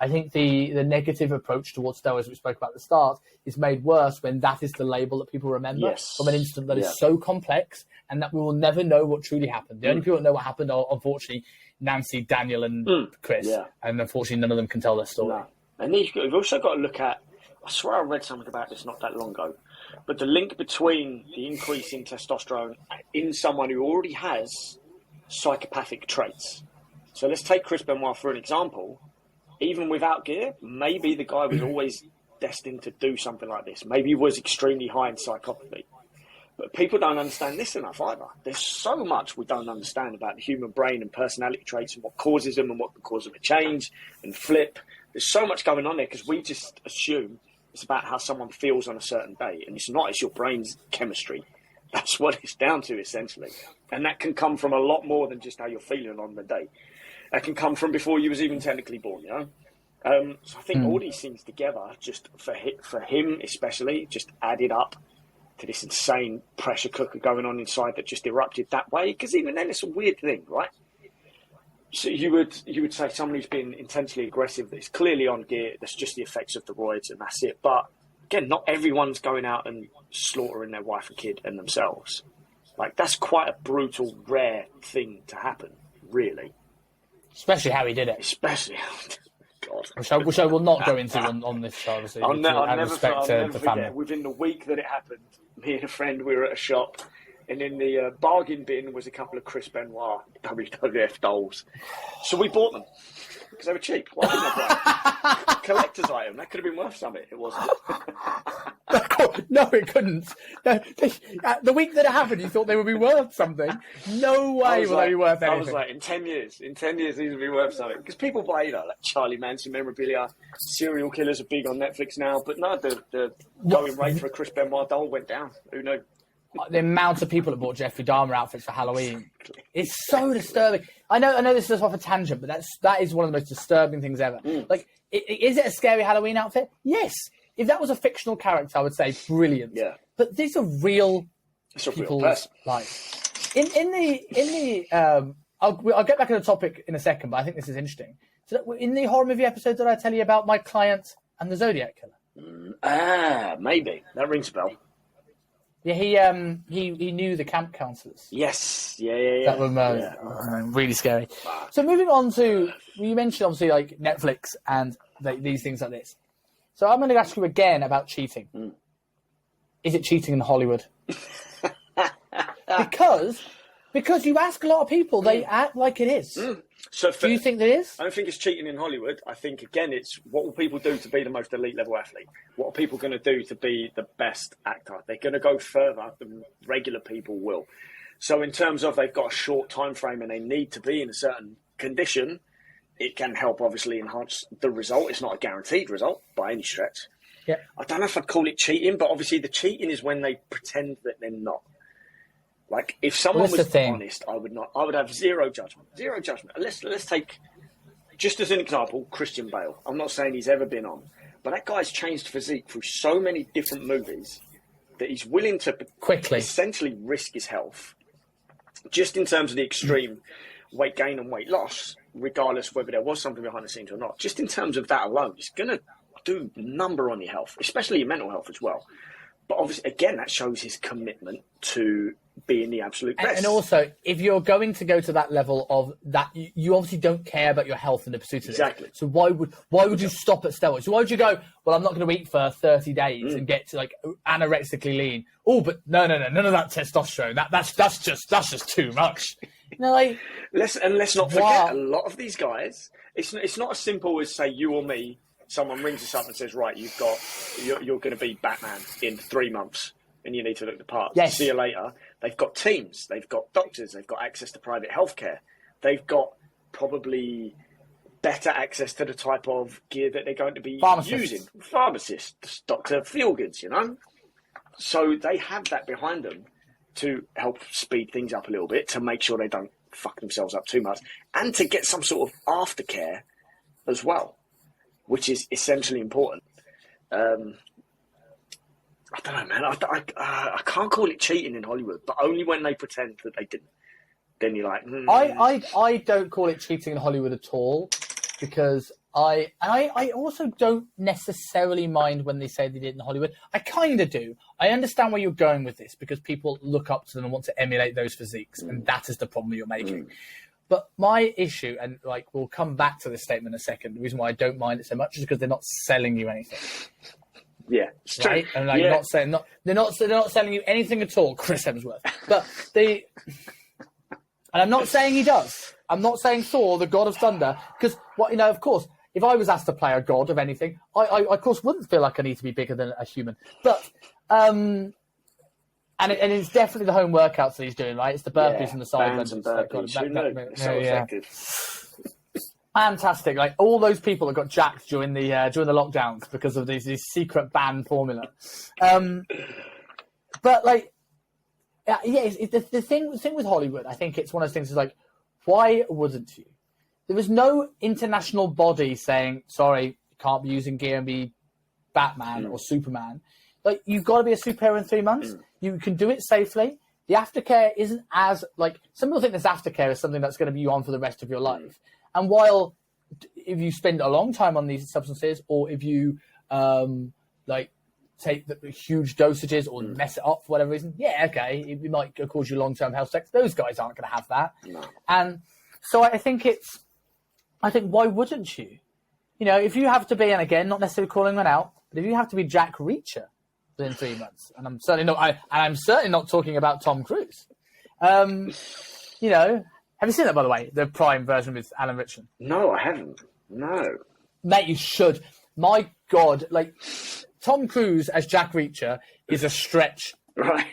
I I think the negative approach towards steroids we spoke about at the start is made worse when that is the label that people remember from an incident that is so complex and that we will never know what truly happened. The only people that know what happened are, unfortunately, Nancy, Daniel, and Chris. Yeah. And unfortunately, none of them can tell their story. No. And you've also got to look at, I swear I read something about this not that long ago, but the link between the increase in testosterone in someone who already has psychopathic traits. So let's take Chris Benoit for an example. Even without gear, maybe the guy was always destined to do something like this. Maybe he was extremely high in psychopathy. But people don't understand this enough either. There's so much we don't understand about the human brain and personality traits and what causes them and what can cause them to change and flip. There's so much going on there because we just assume it's about how someone feels on a certain day. And it's not. It's your brain's chemistry. That's what it's down to, essentially. And that can come from a lot more than just how you're feeling on the day. That can come from before you was even technically born, you know? So I think all these things together, just for him especially, just added up to this insane pressure cooker going on inside that just erupted that way. Because even then, it's a weird thing, right? So you would say someone who's been intensely aggressive, that's clearly on gear, that's just the effects of the roids and that's it. But again, not everyone's going out and slaughtering their wife and kid and themselves. Like, that's quite a brutal, rare thing to happen, really. Especially how he did it. Especially, God. Which I will not go into on this show, obviously. I'll never forget. Family. Within the week that it happened, me and a friend, we were at a shop, and in the bargain bin was a couple of Chris Benoit WWF dolls. So we bought them because they were cheap. Why didn't I buy them? Collector's item. That could have been worth something. It wasn't. No, it couldn't. No, the week that it happened, you thought they would be worth something. No way will they be worth anything. I was like, in 10 years, these will be worth something. Because people buy, like Charlie Manson memorabilia. Serial killers are big on Netflix now. But no, the going rate for a Chris Benoit doll went down. Who knew? The amount of people that bought Jeffrey Dahmer outfits for Halloween. It's so disturbing. I know this is off a tangent, but that is one of the most disturbing things ever. Like, is it a scary Halloween outfit? Yes. If that was a fictional character, I would say brilliant. Yeah. But these are real people's lives. I'll get back to the topic in a second, but I think this is interesting. So in the horror movie episode, did I tell you about my client and the Zodiac Killer? Maybe. That rings a bell. Yeah, he knew the camp counselors. Yes. Yeah. That was really scary. So moving on to, you mentioned obviously like Netflix and these things like this. So I'm going to ask you again about cheating. Is it cheating in Hollywood? Because you ask a lot of people, they act like it is. So do you think there is? I don't think it's cheating in Hollywood. I think, again, it's what will people do to be the most elite level athlete? What are people going to do to be the best actor? They're going to go further than regular people will. So in terms of they've got a short time frame and they need to be in a certain condition, it can help, obviously, enhance the result. It's not a guaranteed result by any stretch. Yeah. I don't know if I'd call it cheating, but obviously the cheating is when they pretend that they're not. Like, if someone was honest, I would not. I would have zero judgment. Zero judgment. Let's take, just as an example, Christian Bale. I'm not saying he's ever been on, but that guy's changed physique through so many different movies that he's willing to quickly essentially risk his health, just in terms of the extreme weight gain and weight loss, regardless whether there was something behind the scenes or not. Just in terms of that alone, it's going to do a number on your health, especially your mental health as well. But obviously, again, that shows his commitment to being the absolute best. And also, if you're going to go to that level of that, you obviously don't care about your health in the pursuit of it. Exactly. So why would you stop at steroids? So why would you go, well, I'm not going to eat for 30 days and get to like anorexically lean? Oh, but no, none of that testosterone. That's just too much. Like, let's not forget, a lot of these guys, it's not as simple as, say, you or me. Someone rings us up and says, right, you're going to be Batman in 3 months and you need to look the part. Yes. See you later. They've got teams. They've got doctors. They've got access to private healthcare. They've got probably better access to the type of gear that they're going to be using. Pharmacists, Dr. Feelgoods, you know? So they have that behind them to help speed things up a little bit, to make sure they don't fuck themselves up too much, and to get some sort of aftercare as well, which is essentially important. I don't know, man. I can't call it cheating in Hollywood, but only when they pretend that they didn't. Then you're like, I don't call it cheating in Hollywood at all. because I also don't necessarily mind when they say they did it in Hollywood. I kind of do. I understand where you're going with this because people look up to them and want to emulate those physiques, and that is the problem you're making. But my issue, and like we'll come back to this statement in a second, the reason why I don't mind it so much is because they're not selling you anything. Yeah, it's true. Right? And like they're not selling you anything at all, Chris Hemsworth. But and I'm not saying he does. I'm not saying Thor, the God of Thunder, because of course, if I was asked to play a god of anything, I of course wouldn't feel like I need to be bigger than a human. But and it's definitely the home workouts that he's doing, right? It's the burpees and the side bands and burpees. Who knew? So effective. Fantastic! Like all those people that got jacked during the lockdowns because of these secret banned formula. But like, the thing with Hollywood, I think it's one of those things. Is like, why wouldn't you? There was no international body saying, sorry, you can't be using gear and be Batman or Superman. Like, you've got to be a superhero in 3 months. You can do it safely. The aftercare isn't as, like, some people think this aftercare is something that's going to be on for the rest of your life. And while, if you spend a long time on these substances, or if you, take the huge dosages or mess it up for whatever reason, okay, it might cause you long-term health effects. Those guys aren't going to have that. No. And so I think why wouldn't you? If you have to be, and again, not necessarily calling one out, but if you have to be Jack Reacher within 3 months, and I'm certainly not talking about Tom Cruise. Have you seen that, by the way, the Prime version with Alan Ritchson? No, I haven't. No. Mate, you should. My God, like, Tom Cruise as Jack Reacher is a stretch. Right.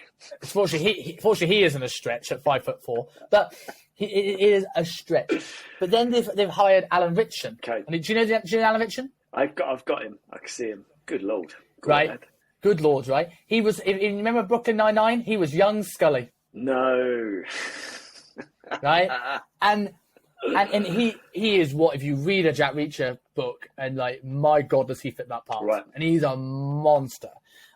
Fortunately, he isn't a stretch at 5'4", but it is a stretch. But then they've hired Alan Ritchson. Okay. And do you know Alan Ritchson? I've got him. I can see him. Good Lord. Right. Good Lord, right? He was. If you remember Brooklyn Nine-Nine? He was young Scully. No. Right. And he is what, if you read a Jack Reacher book, and like, my God, does he fit that part? Right. And he's a monster.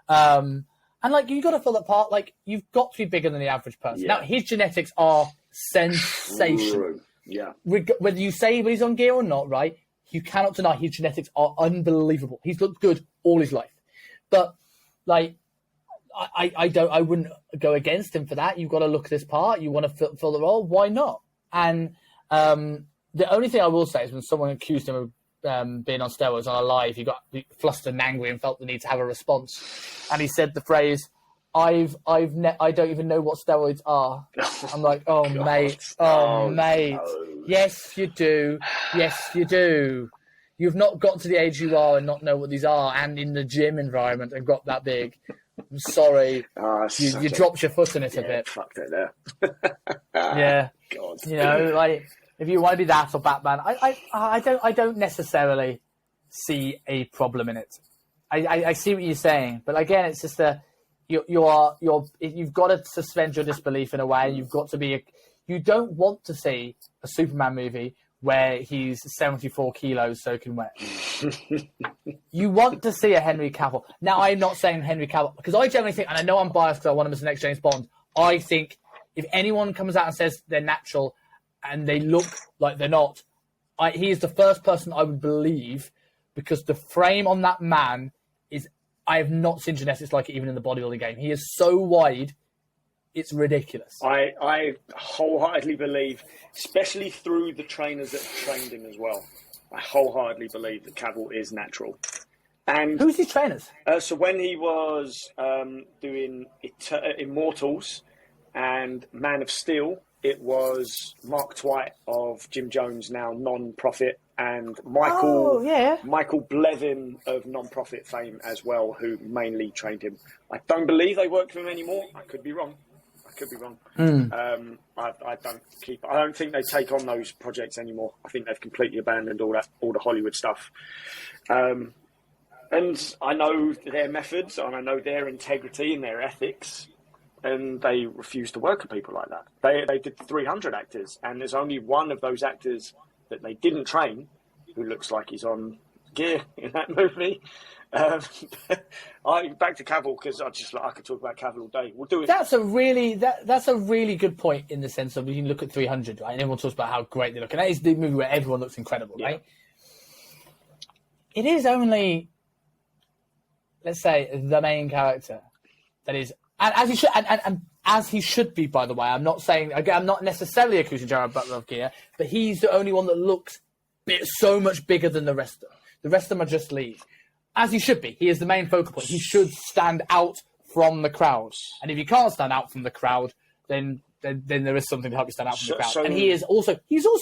And like, you got to fill that part. Like, you've got to be bigger than the average person. Yeah. Now, his genetics are sensational. Yeah. Whether you say he's on gear or not, right? You cannot deny his genetics are unbelievable. He's looked good all his life, but like, I wouldn't go against him for that. You've got to look at this part. You want to fill the role. Why not? And the only thing I will say is when someone accused him of being on steroids on a live, he got flustered and angry and felt the need to have a response. And he said the phrase, I don't even know what steroids are. I'm like, oh, God. Mate. Oh, mate. No. Yes, you do. Yes, you do. You've not got to the age you are and not know what these are, and in the gym environment and got that big. I'm sorry. You dropped your foot in it a bit. Fucked it there. Yeah. God. Like, if you want to be that or Batman, I don't necessarily see a problem in it. I see what you're saying, but again, it's just you've got to suspend your disbelief in a way. You've got to be. You don't want to see a Superman movie where he's 74 kilos soaking wet. You want to see a Henry Cavill. Now, I'm not saying Henry Cavill, because I generally think, and I know I'm biased because I want him as the next James Bond, I think if anyone comes out and says they're natural and they look like they're not, he is the first person I would believe, because the frame on that man is, I have not seen genetics like it even in the bodybuilding game. He is so wide, it's ridiculous. I wholeheartedly believe, especially through the trainers that have trained him as well, I wholeheartedly believe that Cavill is natural. And who's his trainers? So when he was doing Immortals and Man of Steel, it was Mark Twight of Jim Jones, now non-profit, and Michael Blevin of non-profit fame as well, who mainly trained him. I don't believe they work for him anymore. I could be wrong. I don't think they take on those projects anymore. I think they've completely abandoned all the Hollywood stuff. And I know their methods, and I know their integrity and their ethics, and they refuse to work with people like that. They did 300 actors, and there's only one of those actors that they didn't train who looks like he's on gear in that movie. Back to Cavill, because I could talk about Cavill all day. We'll do it. That's a really good point, in the sense of you can look at 300, right? And everyone talks about how great they look, and that is the movie where everyone looks incredible, right? it is only, let's say, the main character that is, and as he should, and as he should be, by the way. I'm not saying, again, I'm not necessarily accusing Gerard Butler of gear, but he's the only one that looks so much bigger than the rest of them. The rest of them are just leads. As he should be. He is the main focal point. He should stand out from the crowd. And if you can't stand out from the crowd, then there is something to help you stand out from the crowd. And he's also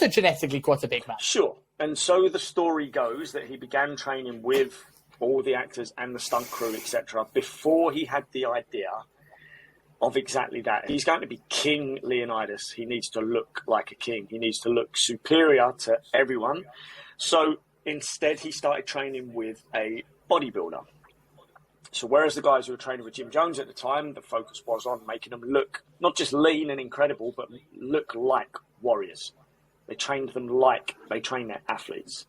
genetically quite a big man. Sure. And so the story goes that he began training with all the actors and the stunt crew, etc., before he had the idea of exactly that. He's going to be King Leonidas. He needs to look like a king. He needs to look superior to everyone. So instead, he started training with a bodybuilder. So whereas the guys who were training with Jim Jones at the time, the focus was on making them look not just lean and incredible, but look like warriors. They trained them like they train their athletes.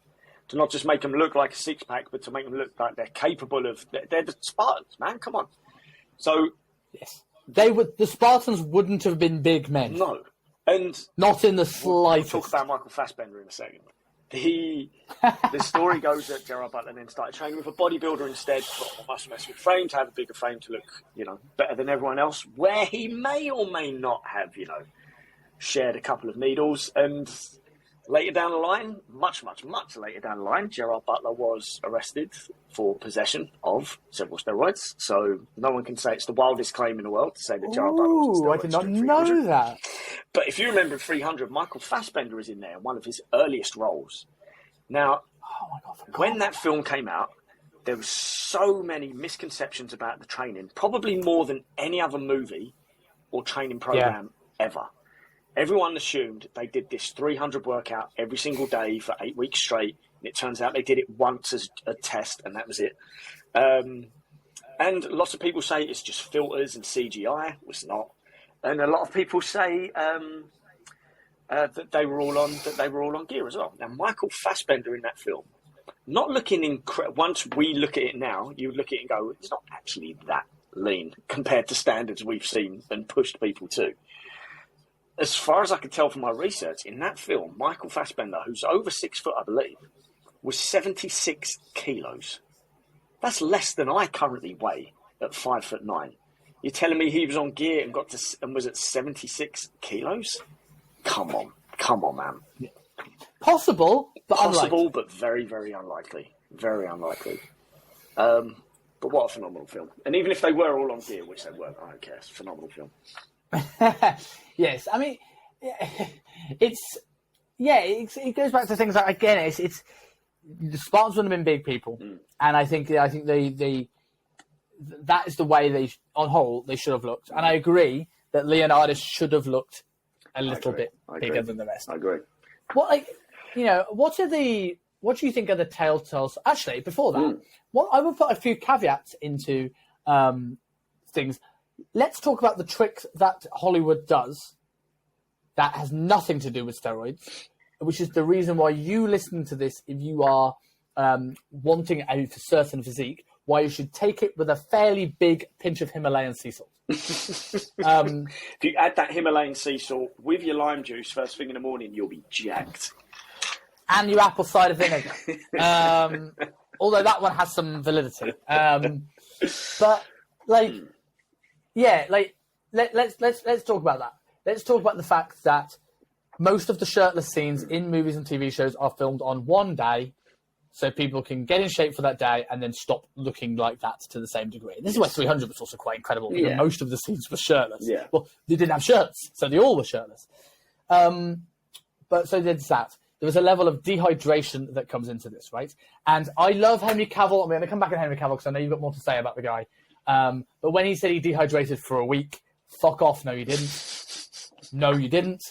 To not just make them look like a six-pack, but to make them look like they're capable of... They're the Spartans, man. Come on. So... Yes. The Spartans wouldn't have been big men. No. And... Not in the slightest. We'll talk about Michael Fassbender in a second. The story goes that Gerard Butler then started training with a bodybuilder instead, for a muscle massive frame, to have a bigger frame to look, better than everyone else, where he may or may not have, shared a couple of needles. And later down the line, much, much, much later down the line, Gerard Butler was arrested for possession of several steroids. So no one can say it's the wildest claim in the world to say that Gerard Butler was on steroids. I did not know that. But if you remember 300, Michael Fassbender is in there, one of his earliest roles. Now, when that film came out, there were so many misconceptions about the training, probably more than any other movie or training program ever. Everyone assumed they did this 300 workout every single day for 8 weeks straight. And it turns out they did it once as a test, and that was it. And lots of people say it's just filters and CGI. It's not. And a lot of people say that they were all on gear as well. Now, Michael Fassbender in that film, not looking once we look at it now, you look at it and go, it's not actually that lean compared to standards we've seen and pushed people to. As far as I could tell from my research, in that film, Michael Fassbender, who's over 6 foot, I believe, was 76 kilos. That's less than I currently weigh at 5'9". You're telling me he was on gear and was at 76 kilos? Come on, man. Possible, but possible, but very, very unlikely. Very unlikely. But what a phenomenal film! And even if they were all on gear, which they weren't, I don't care. It's a phenomenal film. Yes, I mean, it goes back to things like, again, it's the Spartans would have been big people, and I think they that is the way on whole they should have looked. And I agree that Leonidas should have looked a little bit bigger than the rest. I agree. What do you think are the telltales? Actually, before that, I will put a few caveats into things. Let's talk about the tricks that Hollywood does that has nothing to do with steroids, which is the reason why you listening to this, if you are wanting a certain physique, why you should take it with a fairly big pinch of Himalayan sea salt. If you add that Himalayan sea salt with your lime juice first thing in the morning, you'll be jacked. And your apple cider vinegar. Although that one has some validity. But let's talk about that. Let's talk about the fact that most of the shirtless scenes in movies and TV shows are filmed on one day, so people can get in shape for that day and then stop looking like that to the same degree. This is why 300 was also quite incredible, because most of the scenes were shirtless. Yeah. Well, they didn't have shirts, so they all were shirtless. But so there's that. There was a level of dehydration that comes into this, right? And I love Henry Cavill. I'm going to come back on Henry Cavill because I know you've got more to say about the guy. But when he said he dehydrated for a week, fuck off. No, you didn't. No, you didn't.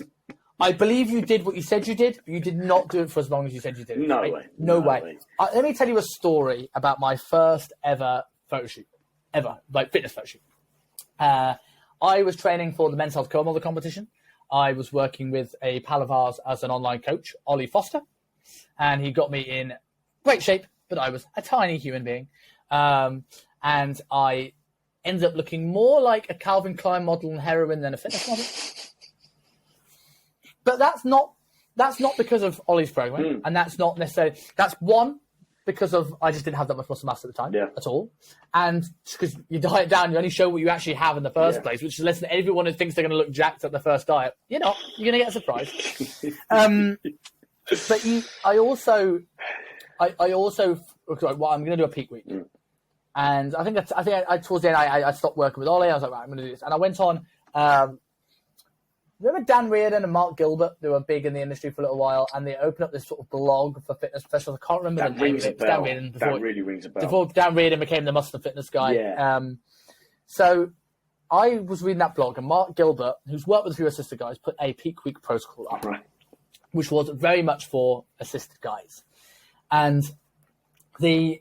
I believe you did what you said you did, but you did not do it for as long as you said you did. No right? way. No way. Let me tell you a story about my first ever photo shoot. Fitness photo shoot. I was training for the Men's Health Co-Model competition. I was working with a pal of ours as an online coach, Ollie Foster, and he got me in great shape, but I was a tiny human being. And I ended up looking more like a Calvin Klein model and heroine than a fitness model. But that's not because of Ollie's program, and that's not necessarily. That's one because I just didn't have that much muscle mass at the time at all. And because you diet down, you only show what you actually have in the first place, which is less than everyone who thinks they're going to look jacked at the first diet. You're not. You're going to get a surprise. But I also, well, I'm going to do a peak week. And I think towards the end, I stopped working with Ollie. I was like, right, I'm going to do this. And I went on, remember Dan Reardon and Mark Gilbert? They were big in the industry for a little while, and they opened up this sort of blog for fitness professionals. I can't remember the name of it. Dan Reardon that really rings a bell. Before Dan Reardon became the muscle and fitness guy. Yeah. So I was reading that blog, and Mark Gilbert, who's worked with a few assisted guys, put a peak week protocol up, which was very much for assisted guys. And I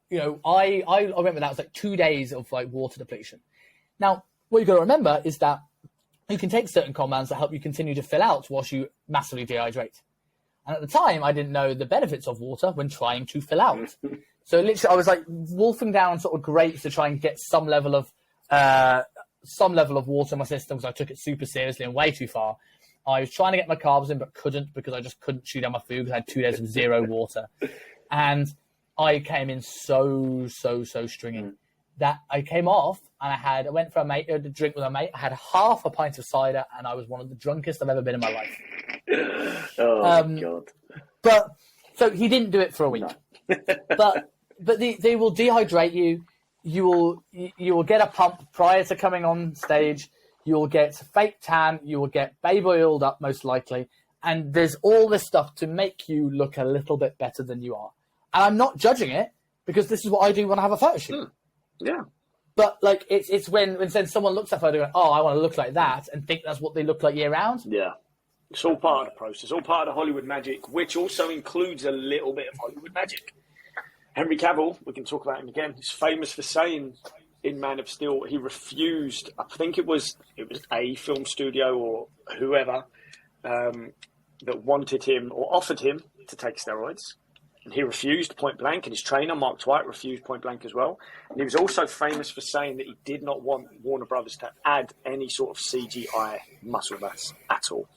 remember that was like 2 days of like water depletion. Now, what you've got to remember is that you can take certain compounds that help you continue to fill out whilst you massively dehydrate. And at the time, I didn't know the benefits of water when trying to fill out. So literally, I was like wolfing down sort of grapes to try and get some level of water in my system because I took it super seriously and way too far. I was trying to get my carbs in, but couldn't because I just couldn't chew down my food because I had 2 days of zero water. And I came in so stringy that I came off and I went for a drink with a mate. I had half a pint of cider and I was one of the drunkest I've ever been in my life. My God. But so he didn't do it for a week. No. but they will dehydrate you. You will get a pump prior to coming on stage. You will get fake tan. You will get baby oiled up most likely. And there's all this stuff to make you look a little bit better than you are. And I'm not judging it because this is what I do when I have a photo shoot. Yeah. But like it's when someone looks at a photo and oh, I want to look like that and think that's what they look like year round. Yeah. It's all part of the process, all part of the Hollywood magic, which also includes a little bit of Hollywood magic. Henry Cavill, we can talk about him again. He's famous for saying in Man of Steel, he refused. I think it was a film studio or whoever that wanted him or offered him to take steroids. And he refused point blank, and his trainer, Mark Twight, refused point blank as well. And he was also famous for saying that he did not want Warner Brothers to add any sort of CGI muscle mass at all.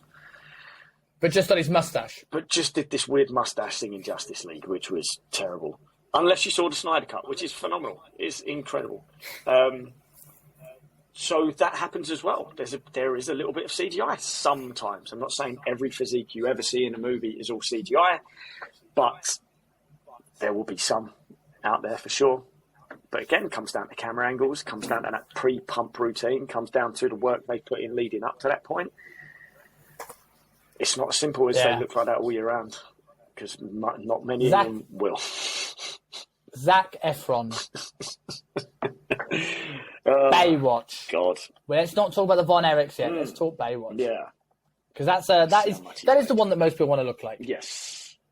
But just on his mustache. But just did this weird mustache thing in Justice League, which was terrible. Unless you saw the Snyder Cut, which is phenomenal. It's incredible. So that happens as well. There is a little bit of CGI sometimes. I'm not saying every physique you ever see in a movie is all CGI, but there will be some out there for sure. But again, it comes down to camera angles, comes down to that pre-pump routine, comes down to the work they put in leading up to that point. It's not as simple as they look like that all year round, because not many of them will. Zac Efron. Baywatch. God. Well, let's not talk about the Von Erichs yet. Let's talk Baywatch. Yeah. Because that is the one that most people want to look like.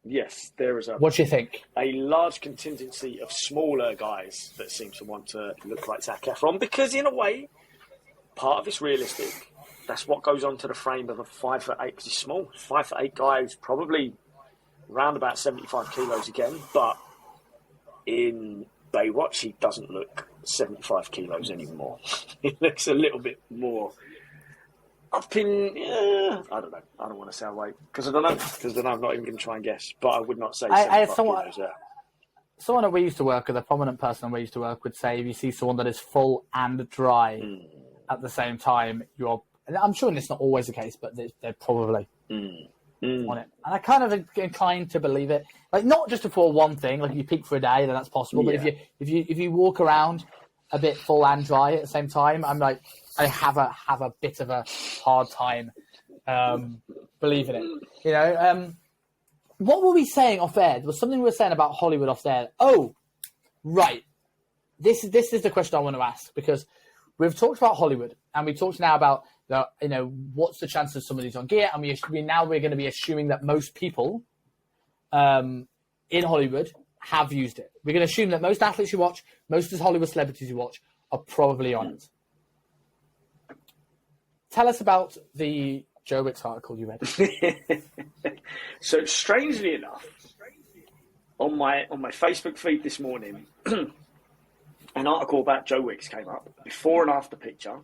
Yes, there is what do you think? A large contingency of smaller guys that seem to want to look like Zac Efron because, in a way, part of it's realistic. That's what goes onto the frame of a 5'8", because he's small. 5'8" guy who's probably around about 75 kilos again, but in Baywatch, he doesn't look 75 kilos anymore. He looks a little bit more up in, I don't know. I don't want to say weight because I don't know. I'm not even going to try and guess, but I would not say 75 kilos. Yeah. Someone that we used to work with, a prominent person we used to work with, say if you see someone that is full and dry at the same time, I'm sure it's not always the case, but they're probably on it. And I kind of inclined to believe it. Like not just for one thing, like if you peak for a day, then that's possible. But if you walk around a bit full and dry at the same time, I'm like I have a bit of a hard time believing it. You know, what were we saying off air? There was something we were saying about Hollywood off there. Oh, right. This is the question I want to ask because we've talked about Hollywood and we talked now about what's the chances somebody's on gear, and we're going to be assuming that most people in Hollywood have used it. We're going to assume that most athletes you watch, most of the Hollywood celebrities you watch, are probably on it. Tell us about the Joe Wicks article you read. So strangely enough, on my Facebook feed this morning, an article about Joe Wicks came up, before and after picture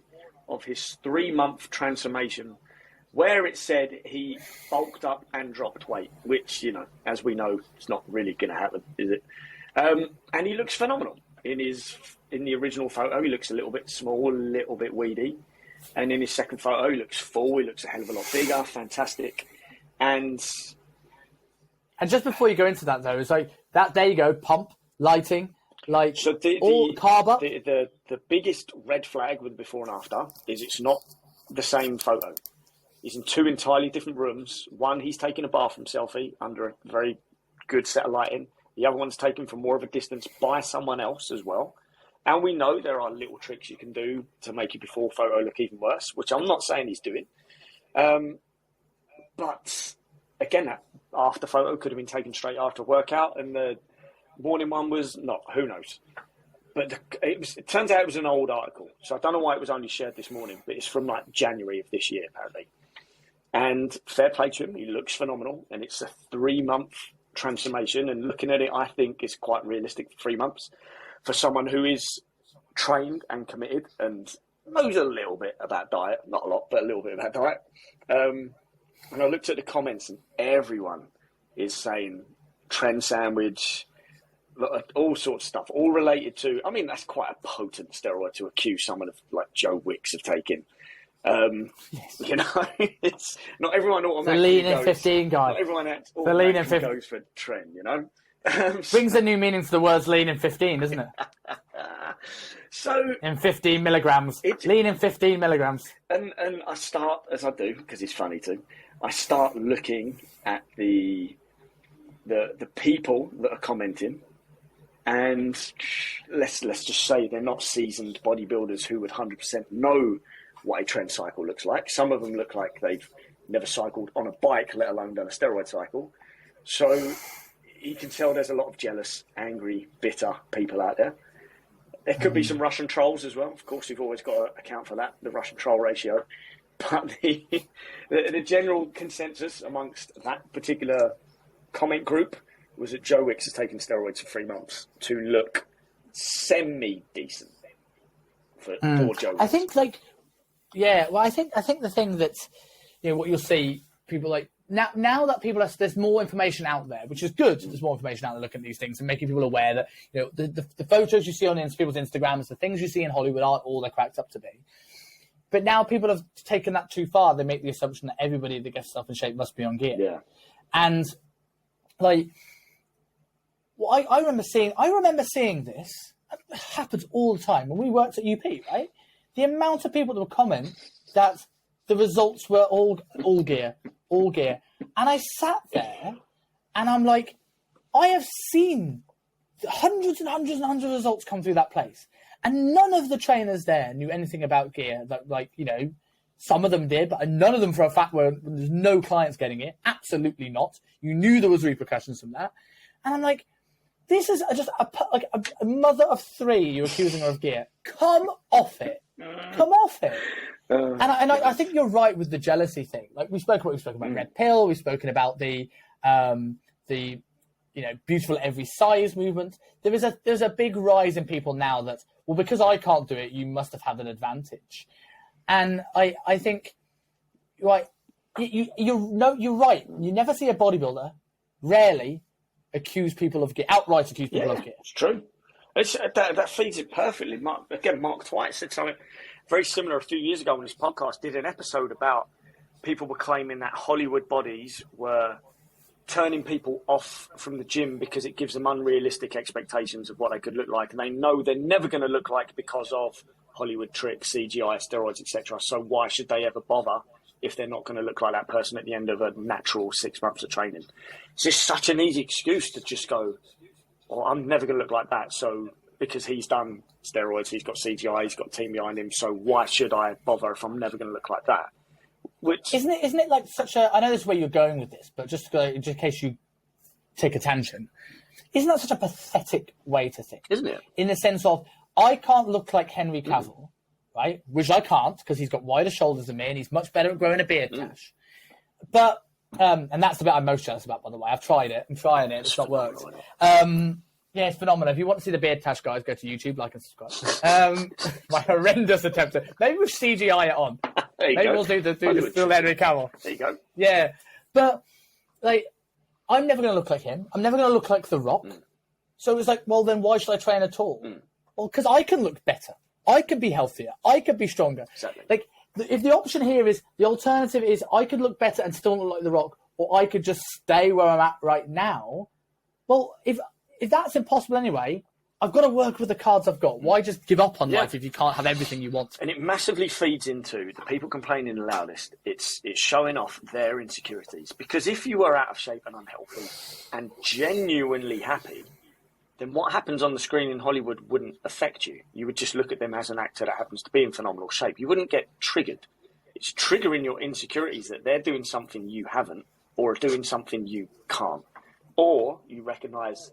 of his 3-month transformation where it said he bulked up and dropped weight, which, as we know, it's not really going to happen, is it? And he looks phenomenal. In the original photo, he looks a little bit small, a little bit weedy. And in his second photo, he looks full. He looks a hell of a lot bigger. Fantastic. And just before you go into that, though, it's like that. There you go. Pump, lighting, so carb up. The biggest red flag with the before and after is it's not the same photo. He's in two entirely different rooms. One, he's taking a bathroom selfie under a very good set of lighting. The other one's taken from more of a distance by someone else as well. And we know there are little tricks you can do to make your before photo look even worse, which I'm not saying he's doing. But again, that after photo could have been taken straight after a workout, and the morning one was not. Who knows? But it turns out it was an old article. So I don't know why it was only shared this morning, but it's from like January of this year, apparently. And fair play to him. He looks phenomenal. And it's a 3-month transformation. And looking at it, I think is quite realistic for 3 months for someone who is trained and committed and knows a little bit about diet. Not a lot, but a little bit about diet. And I looked at the comments and everyone is saying trend sandwich, all sorts of stuff, all related to, I mean, that's quite a potent steroid to accuse someone of like Joe Wicks of taking. Yes. It's not everyone automatically the lean goes, in 15 guy. Not everyone automatically goes for trend, Brings a new meaning to the words lean in 15, doesn't it? So in 15 milligrams. Lean in 15 milligrams. And I start, as I do, because it's funny too, I start looking at the people that are commenting, and let's just say they're not seasoned bodybuilders who would 100% know what a trend cycle looks like. Some of them look like they've never cycled on a bike, let alone done a steroid cycle. So you can tell there's a lot of jealous, angry, bitter people out there. There could be some Russian trolls as well. Of course, you've always got to account for that, the Russian troll ratio. But the general consensus amongst that particular comment group was that Joe Wicks has taken steroids for 3 months to look semi-decent for Joe Wicks. I think, I think the thing that's, what you'll see, people like, now that people there's more information out there, which is good. There's more information out there looking at these things and making people aware that the photos you see on people's Instagrams, the things you see in Hollywood aren't all they're cracked up to be. But now people have taken that too far. They make the assumption that everybody that gets stuff in shape must be on gear. Yeah. And I remember seeing this. It happens all the time when we worked at UP, right? The amount of people that would comment that the results were all gear. And I sat there and I'm like, I have seen hundreds and hundreds and hundreds of results come through that place. And none of the trainers there knew anything about gear. Some of them did, but none of them for a fact were, there's no clients getting it. Absolutely not. You knew there was repercussions from that. And I'm like, this is just a mother of 3 you're accusing her of gear. Come off it. Come off it. And I think you're right with the jealousy thing. Like we've spoken about Red Pill. We've spoken about the beautiful every size movement. There's a big rise in people now that, well, because I can't do it, you must have had an advantage. And I think, right, you're right. You never see a bodybuilder, rarely, outright accuse people of gear. It's true. That feeds it perfectly. Mark Twight said something very similar a few years ago on his podcast, did an episode about people were claiming that Hollywood bodies were turning people off from the gym because it gives them unrealistic expectations of what they could look like. And they know they're never going to look like because of Hollywood tricks, CGI, steroids, etc. So why should they ever bother if they're not going to look like that person at the end of a natural 6 months of training? It's just such an easy excuse to just go, well, I'm never going to look like that. So because he's done steroids, he's got CGI, he's got a team behind him. So why should I bother if I'm never going to look like that? Which isn't it like such a? I know this is where you're going with this, but just in case you take a tangent, isn't that such a pathetic way to think? Isn't it? In the sense of, I can't look like Henry Cavill, right? Which I can't because he's got wider shoulders than me and he's much better at growing a beard, Tash. But and that's the bit I'm most jealous about, by the way. I've tried it. I'm trying it. It's not worked. Yeah, it's phenomenal. If you want to see the beard Tash, guys, go to YouTube, like and subscribe. My horrendous attempt maybe with CGI it on. There you Maybe go. we'll do the Hollywood still Henry Cavill. There you go. Yeah, but like, I'm never going to look like him. I'm never going to look like The Rock. So it's like, well, then why should I train at all? Well, because I can look better. I can be healthier. I can be stronger. Exactly. Like, if the option here is, the alternative is I could look better and still look like The Rock, or I could just stay where I'm at right now. Well, if that's impossible anyway, I've got to work with the cards I've got. Why just give up on life if you can't have everything you want? And it massively feeds into the people complaining the loudest. It's showing off their insecurities. Because if you were out of shape and unhealthy and genuinely happy, then what happens on the screen in Hollywood wouldn't affect you. You would just look at them as an actor that happens to be in phenomenal shape. You wouldn't get triggered. It's triggering your insecurities that they're doing something you haven't, or doing something you can't. Or you recognise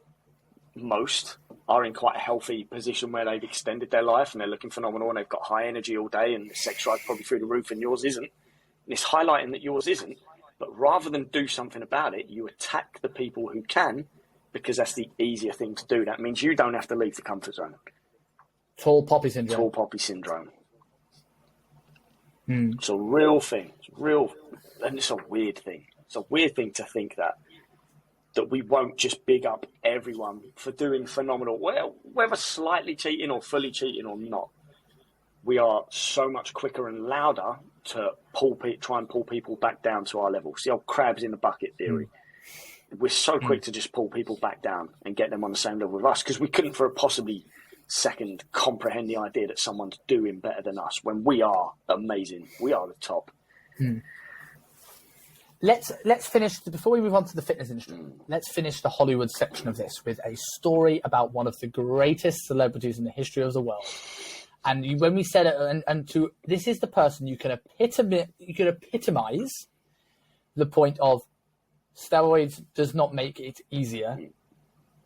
most are in quite a healthy position where they've extended their life and they're looking phenomenal and they've got high energy all day and the sex drive probably through the roof and yours isn't. And it's highlighting that yours isn't. But rather than do something about it, you attack the people who can, because that's the easier thing to do. That means you don't have to leave the comfort zone. Tall poppy syndrome. Tall poppy syndrome. It's a real thing. It's real, and it's a weird thing. It's a weird thing to think that we won't just big up everyone for doing phenomenal, well, whether slightly cheating or fully cheating or not. We are so much quicker and louder to try and pull people back down to our level. It's the old crabs in the bucket theory. We're so quick to just pull people back down and get them on the same level with us, because we couldn't for a possibly second comprehend the idea that someone's doing better than us when we are amazing. We are the top. Let's finish, before we move on to the fitness industry, let's finish the Hollywood section of this with a story about one of the greatest celebrities in the history of the world. And when we said it, this is the person you can epitomize the point of steroids does not make it easier.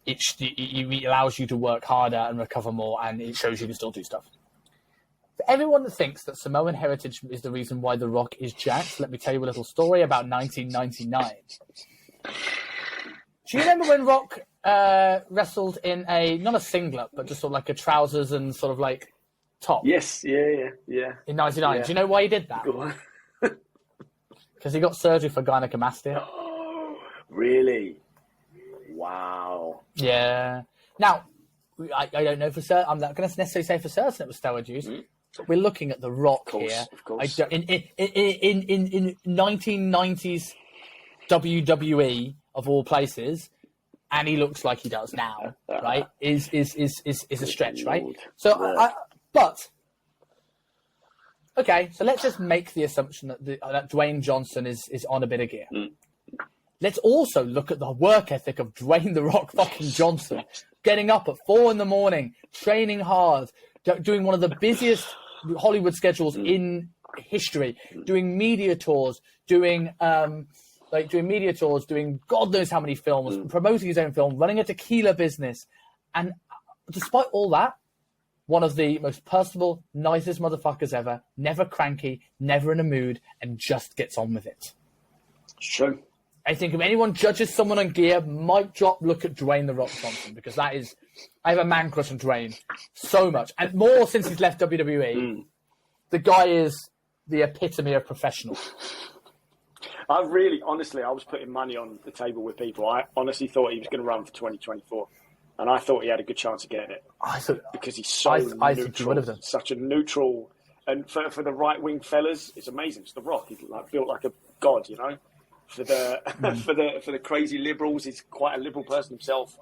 It allows you to work harder and recover more, and it shows you can still do stuff. For everyone that thinks that Samoan heritage is the reason why The Rock is jacked, let me tell you a little story about 1999. Do you remember when Rock wrestled in not a singlet, but just sort of like a trousers and sort of like top? Yes, yeah. In 99. Do you know why he did that? Go on. Because he got surgery for gynecomastia. Oh, really? Wow. Yeah. Now, I don't know for certain. I'm not going to necessarily say for certain it was steroid use. But we're looking at The Rock here. Of course. In 1990s WWE of all places, and he looks like he does now, right? Is a stretch, right? So, okay. So let's just make the assumption that Dwayne Johnson is on a bit of gear. Let's also look at the work ethic of Dwayne "The Rock" fucking Johnson, getting up at 4 a.m, training hard, doing one of the busiest Hollywood schedules in history, doing media tours, doing God knows how many films, promoting his own film, running a tequila business. And despite all that, one of the most personable, nicest motherfuckers ever, never cranky, never in a mood, and just gets on with it. It's true. I think if anyone judges someone on gear, mic drop, look at Dwayne "The Rock" Johnson, because I have a man crush on Dwayne so much, and more since he's left WWE. The guy is the epitome of professional. I was putting money on the table with people. I honestly thought he was going to run for 2024, and I thought he had a good chance of getting it. Because he's so neutral, I think he would have done. Such a neutral, and for the right wing fellas, it's amazing. It's The Rock. He's built like a god, you know. For the for the crazy liberals, he's quite a liberal person himself.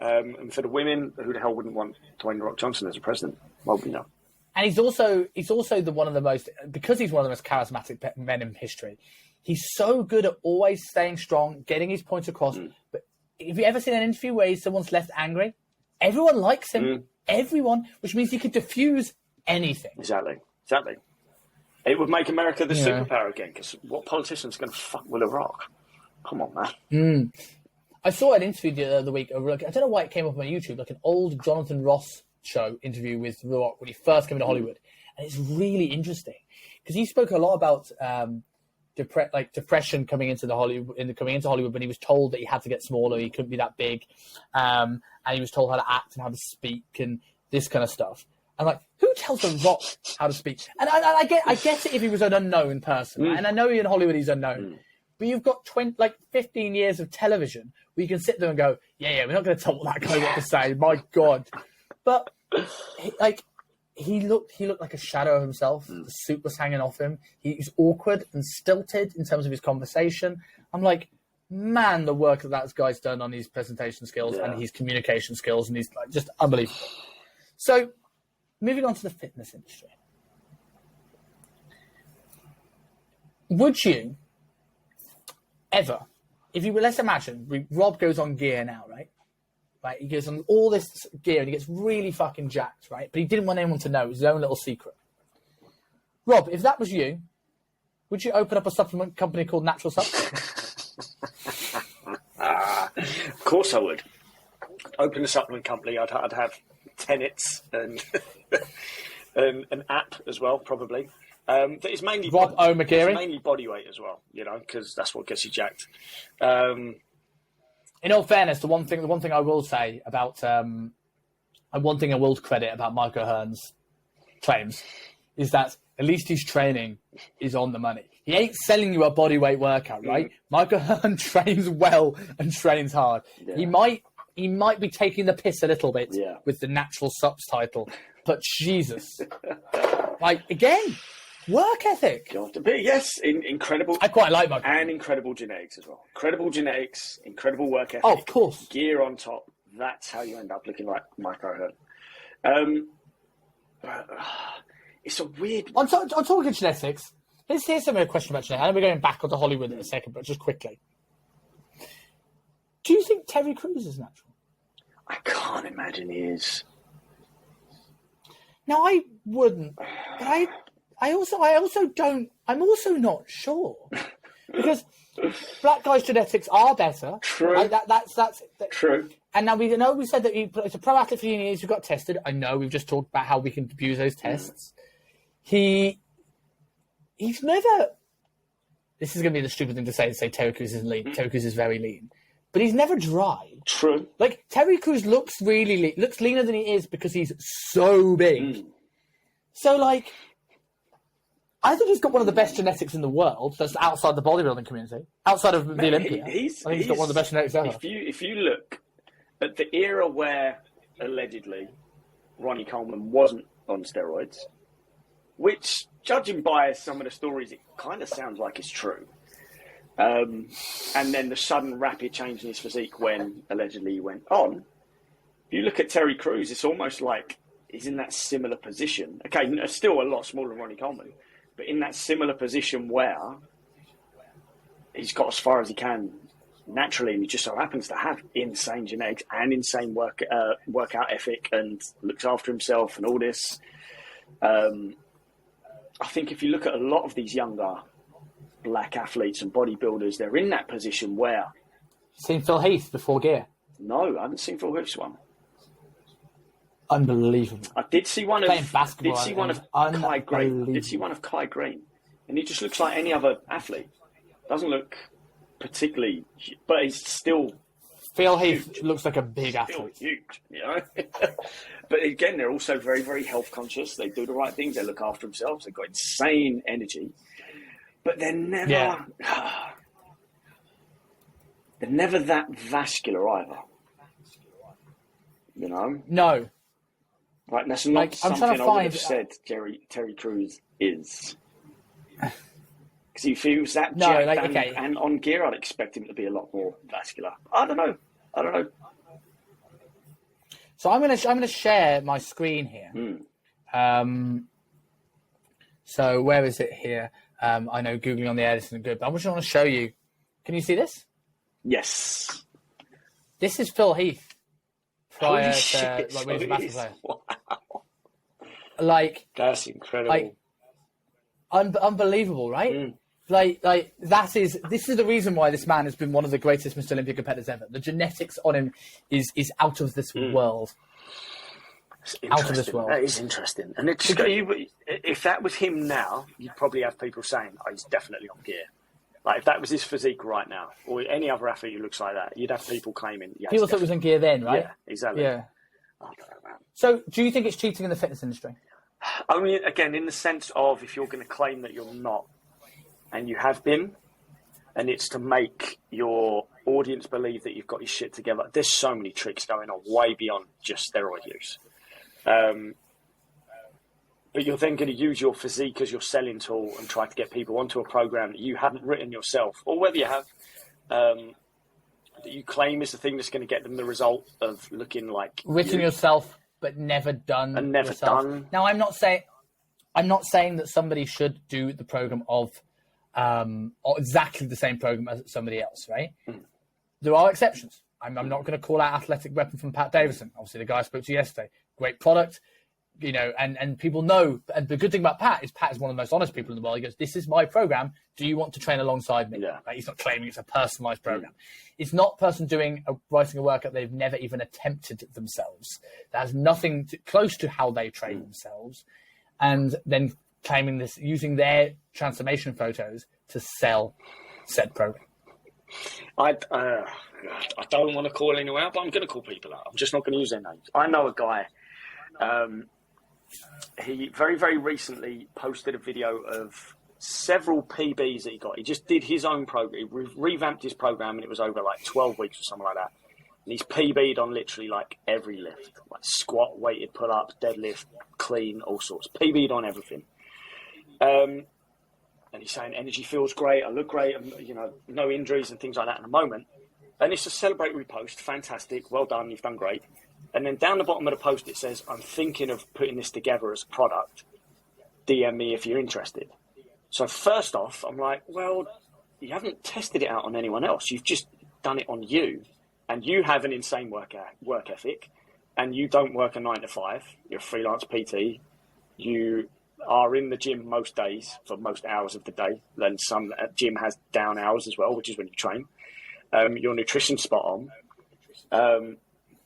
And for the women, who the hell wouldn't want Dwayne "The Rock" Johnson as a president? Well, you know. And he's also one of the most charismatic men in history. He's so good at always staying strong, getting his point across. But have you ever seen an interview where someone's left angry? Everyone likes him. Everyone, which means he could diffuse anything. Exactly. It would make America the superpower again, because what politician's going to fuck with The Rock? Come on, man. I saw an interview the other week. I don't know why it came up on YouTube, like an old Jonathan Ross show interview with The Rock when he first came into Hollywood. And it's really interesting because he spoke a lot about depression coming into Hollywood when he was told that he had to get smaller, he couldn't be that big. And he was told how to act and how to speak and this kind of stuff. And like, who tells The Rock how to speak? And I get it if he was an unknown person, right? And I know in Hollywood he's unknown. But you've got 15 years of television where you can sit there and go, yeah, we're not going to tell what that guy got to say. My God. But he looked like a shadow of himself. The suit was hanging off him. He's awkward and stilted in terms of his conversation. I'm like, man, the work that guy's done on his presentation skills and his communication skills, and he's like, just unbelievable. So, moving on to the fitness industry. Would you ever, let's imagine, Rob goes on gear now, right? Right, he goes on all this gear and he gets really fucking jacked, right? But he didn't want anyone to know. It was his own little secret. Rob, if that was you, would you open up a supplement company called Natural Subs? Of course I would. Open a supplement company. I'd have tenets and an app as well, probably. That is mainly Rob O'McGeary. Mainly body weight as well, because that's what gets you jacked. In all fairness, the one thing I will say about one thing I will credit about Michael Hearn's claims is that at least his training is on the money. He ain't selling you a body weight workout, right? Michael Hearn trains well and trains hard. Yeah. He might be taking the piss a little bit with the Natural Subs title, but Jesus, again. Work ethic. Got to be, yes. Incredible. I quite like Michael. And incredible genetics as well. Incredible genetics, incredible work ethic. Oh, of course. Gear on top. That's how you end up looking like Micro Hearn. It's a weird... I'm talking genetics. Here's some of a question about genetics. I know we're going back onto Hollywood in a second, but just quickly. Do you think Terry Crews is natural? I can't imagine he is. No, I wouldn't. But I also don't. I'm also not sure because black guys' genetics are better. True. That's true. And now we said that it's a pro athlete for years who got tested. I know we've just talked about how we can abuse those tests. He's never. This is going to be the stupid thing to say Terry Crews is lean. Terry Crews is very lean, but he's never dry. True. Like Terry Crews looks really lean, looks leaner than he is because he's so big. So I think he's got one of the best genetics in the world. That's outside the bodybuilding community, outside of the Olympia. I think he's got one of the best genetics ever. If you look at the era where allegedly Ronnie Coleman wasn't on steroids, which, judging by some of the stories, it kind of sounds like it's true. And then the sudden rapid change in his physique when allegedly he went on. If you look at Terry Crews, it's almost like he's in that similar position. Okay, still a lot smaller than Ronnie Coleman, but in that similar position where he's got as far as he can naturally, and he just so happens to have insane genetics and insane workout ethic and looks after himself and all this. I think if you look at a lot of these younger black athletes and bodybuilders, they're in that position where... Seen Phil Heath before gear? No, I haven't seen Phil Heath's one. Unbelievable. I did see one of basketball. Did see one of Kai Green. Did see one of Kai Green, and he just looks like any other athlete. Doesn't look particularly, but he's still. Phil Heath looks like a big athlete. Still huge, But again, they're also very, very health conscious. They do the right things. They look after themselves. They've got insane energy, but they're never. Yeah. They're never that vascular either. No. Right, that's not something I would have said Terry Crews is. Because if he was that jacked and on gear, I'd expect him to be a lot more vascular. I don't know. So I'm gonna share my screen here. So where is it here? I know Googling on the air isn't good, but I just want to show you. Can you see this? Yes. This is Phil Heath. Prior Holy to when he was a basketball player. Wow. That's incredible. Unbelievable, right? This is the reason why this man has been one of the greatest Mr. Olympia competitors ever. The genetics on him is out of this world. Out of this world. That is interesting. And if that was him now, you'd probably have people saying, "Oh, he's definitely on gear." Like if that was his physique right now, or any other athlete who looks like that, you'd have people claiming. Yeah, people thought he was in gear then, right? Yeah, exactly. Yeah. I don't know, man. So do you think it's cheating in the fitness industry? Only, again, in the sense of if you're going to claim that you're not, and you have been, and it's to make your audience believe that you've got your shit together. There's so many tricks going on way beyond just steroid use. But you're then going to use your physique as your selling tool and try to get people onto a program that you haven't written yourself, or whether you have, that you claim is the thing that's going to get them the result of looking like written yourself, but never done. And never yourself. done. Now, I'm not saying that somebody should do the program of or exactly the same program as somebody else, right? Mm. There are exceptions. I'm not going to call out Athletic Weapon from Pat Davison. Obviously, the guy I spoke to yesterday, great product, you know, and people know. And the good thing about Pat is one of the most honest people in the world. He goes, "This is my program. Do you want to train alongside me?" Yeah. Like, he's not claiming it's a personalized program. It's not a person writing a workout they've never even attempted themselves. That has nothing close to how they train themselves, and then claiming this, using their transformation photos to sell said program. I don't want to call anyone out, but I'm going to call people out. I'm just not going to use their names. I know a guy. He very, very recently posted a video of several PBs that he got. He just did his own program. He revamped his program, and it was over like 12 weeks or something like that. And he's PB'd on literally like every lift, like squat, weighted pull-ups, deadlift, clean, all sorts. PB'd on everything. And he's saying energy feels great, I look great, and, you know, no injuries and things like that in a moment. And it's a celebratory post, fantastic, well done, you've done great. And then down the bottom of the post it says, "I'm thinking of putting this together as a product. DM me if you're interested." So first off, I'm like, well, you haven't tested it out on anyone else. You've just done it on you. And you have an insane work ethic, and you don't work a 9 to 5. You're a freelance PT. You are in the gym most days for most hours of the day. Then some gym has down hours as well, which is when you train. Your nutrition spot on.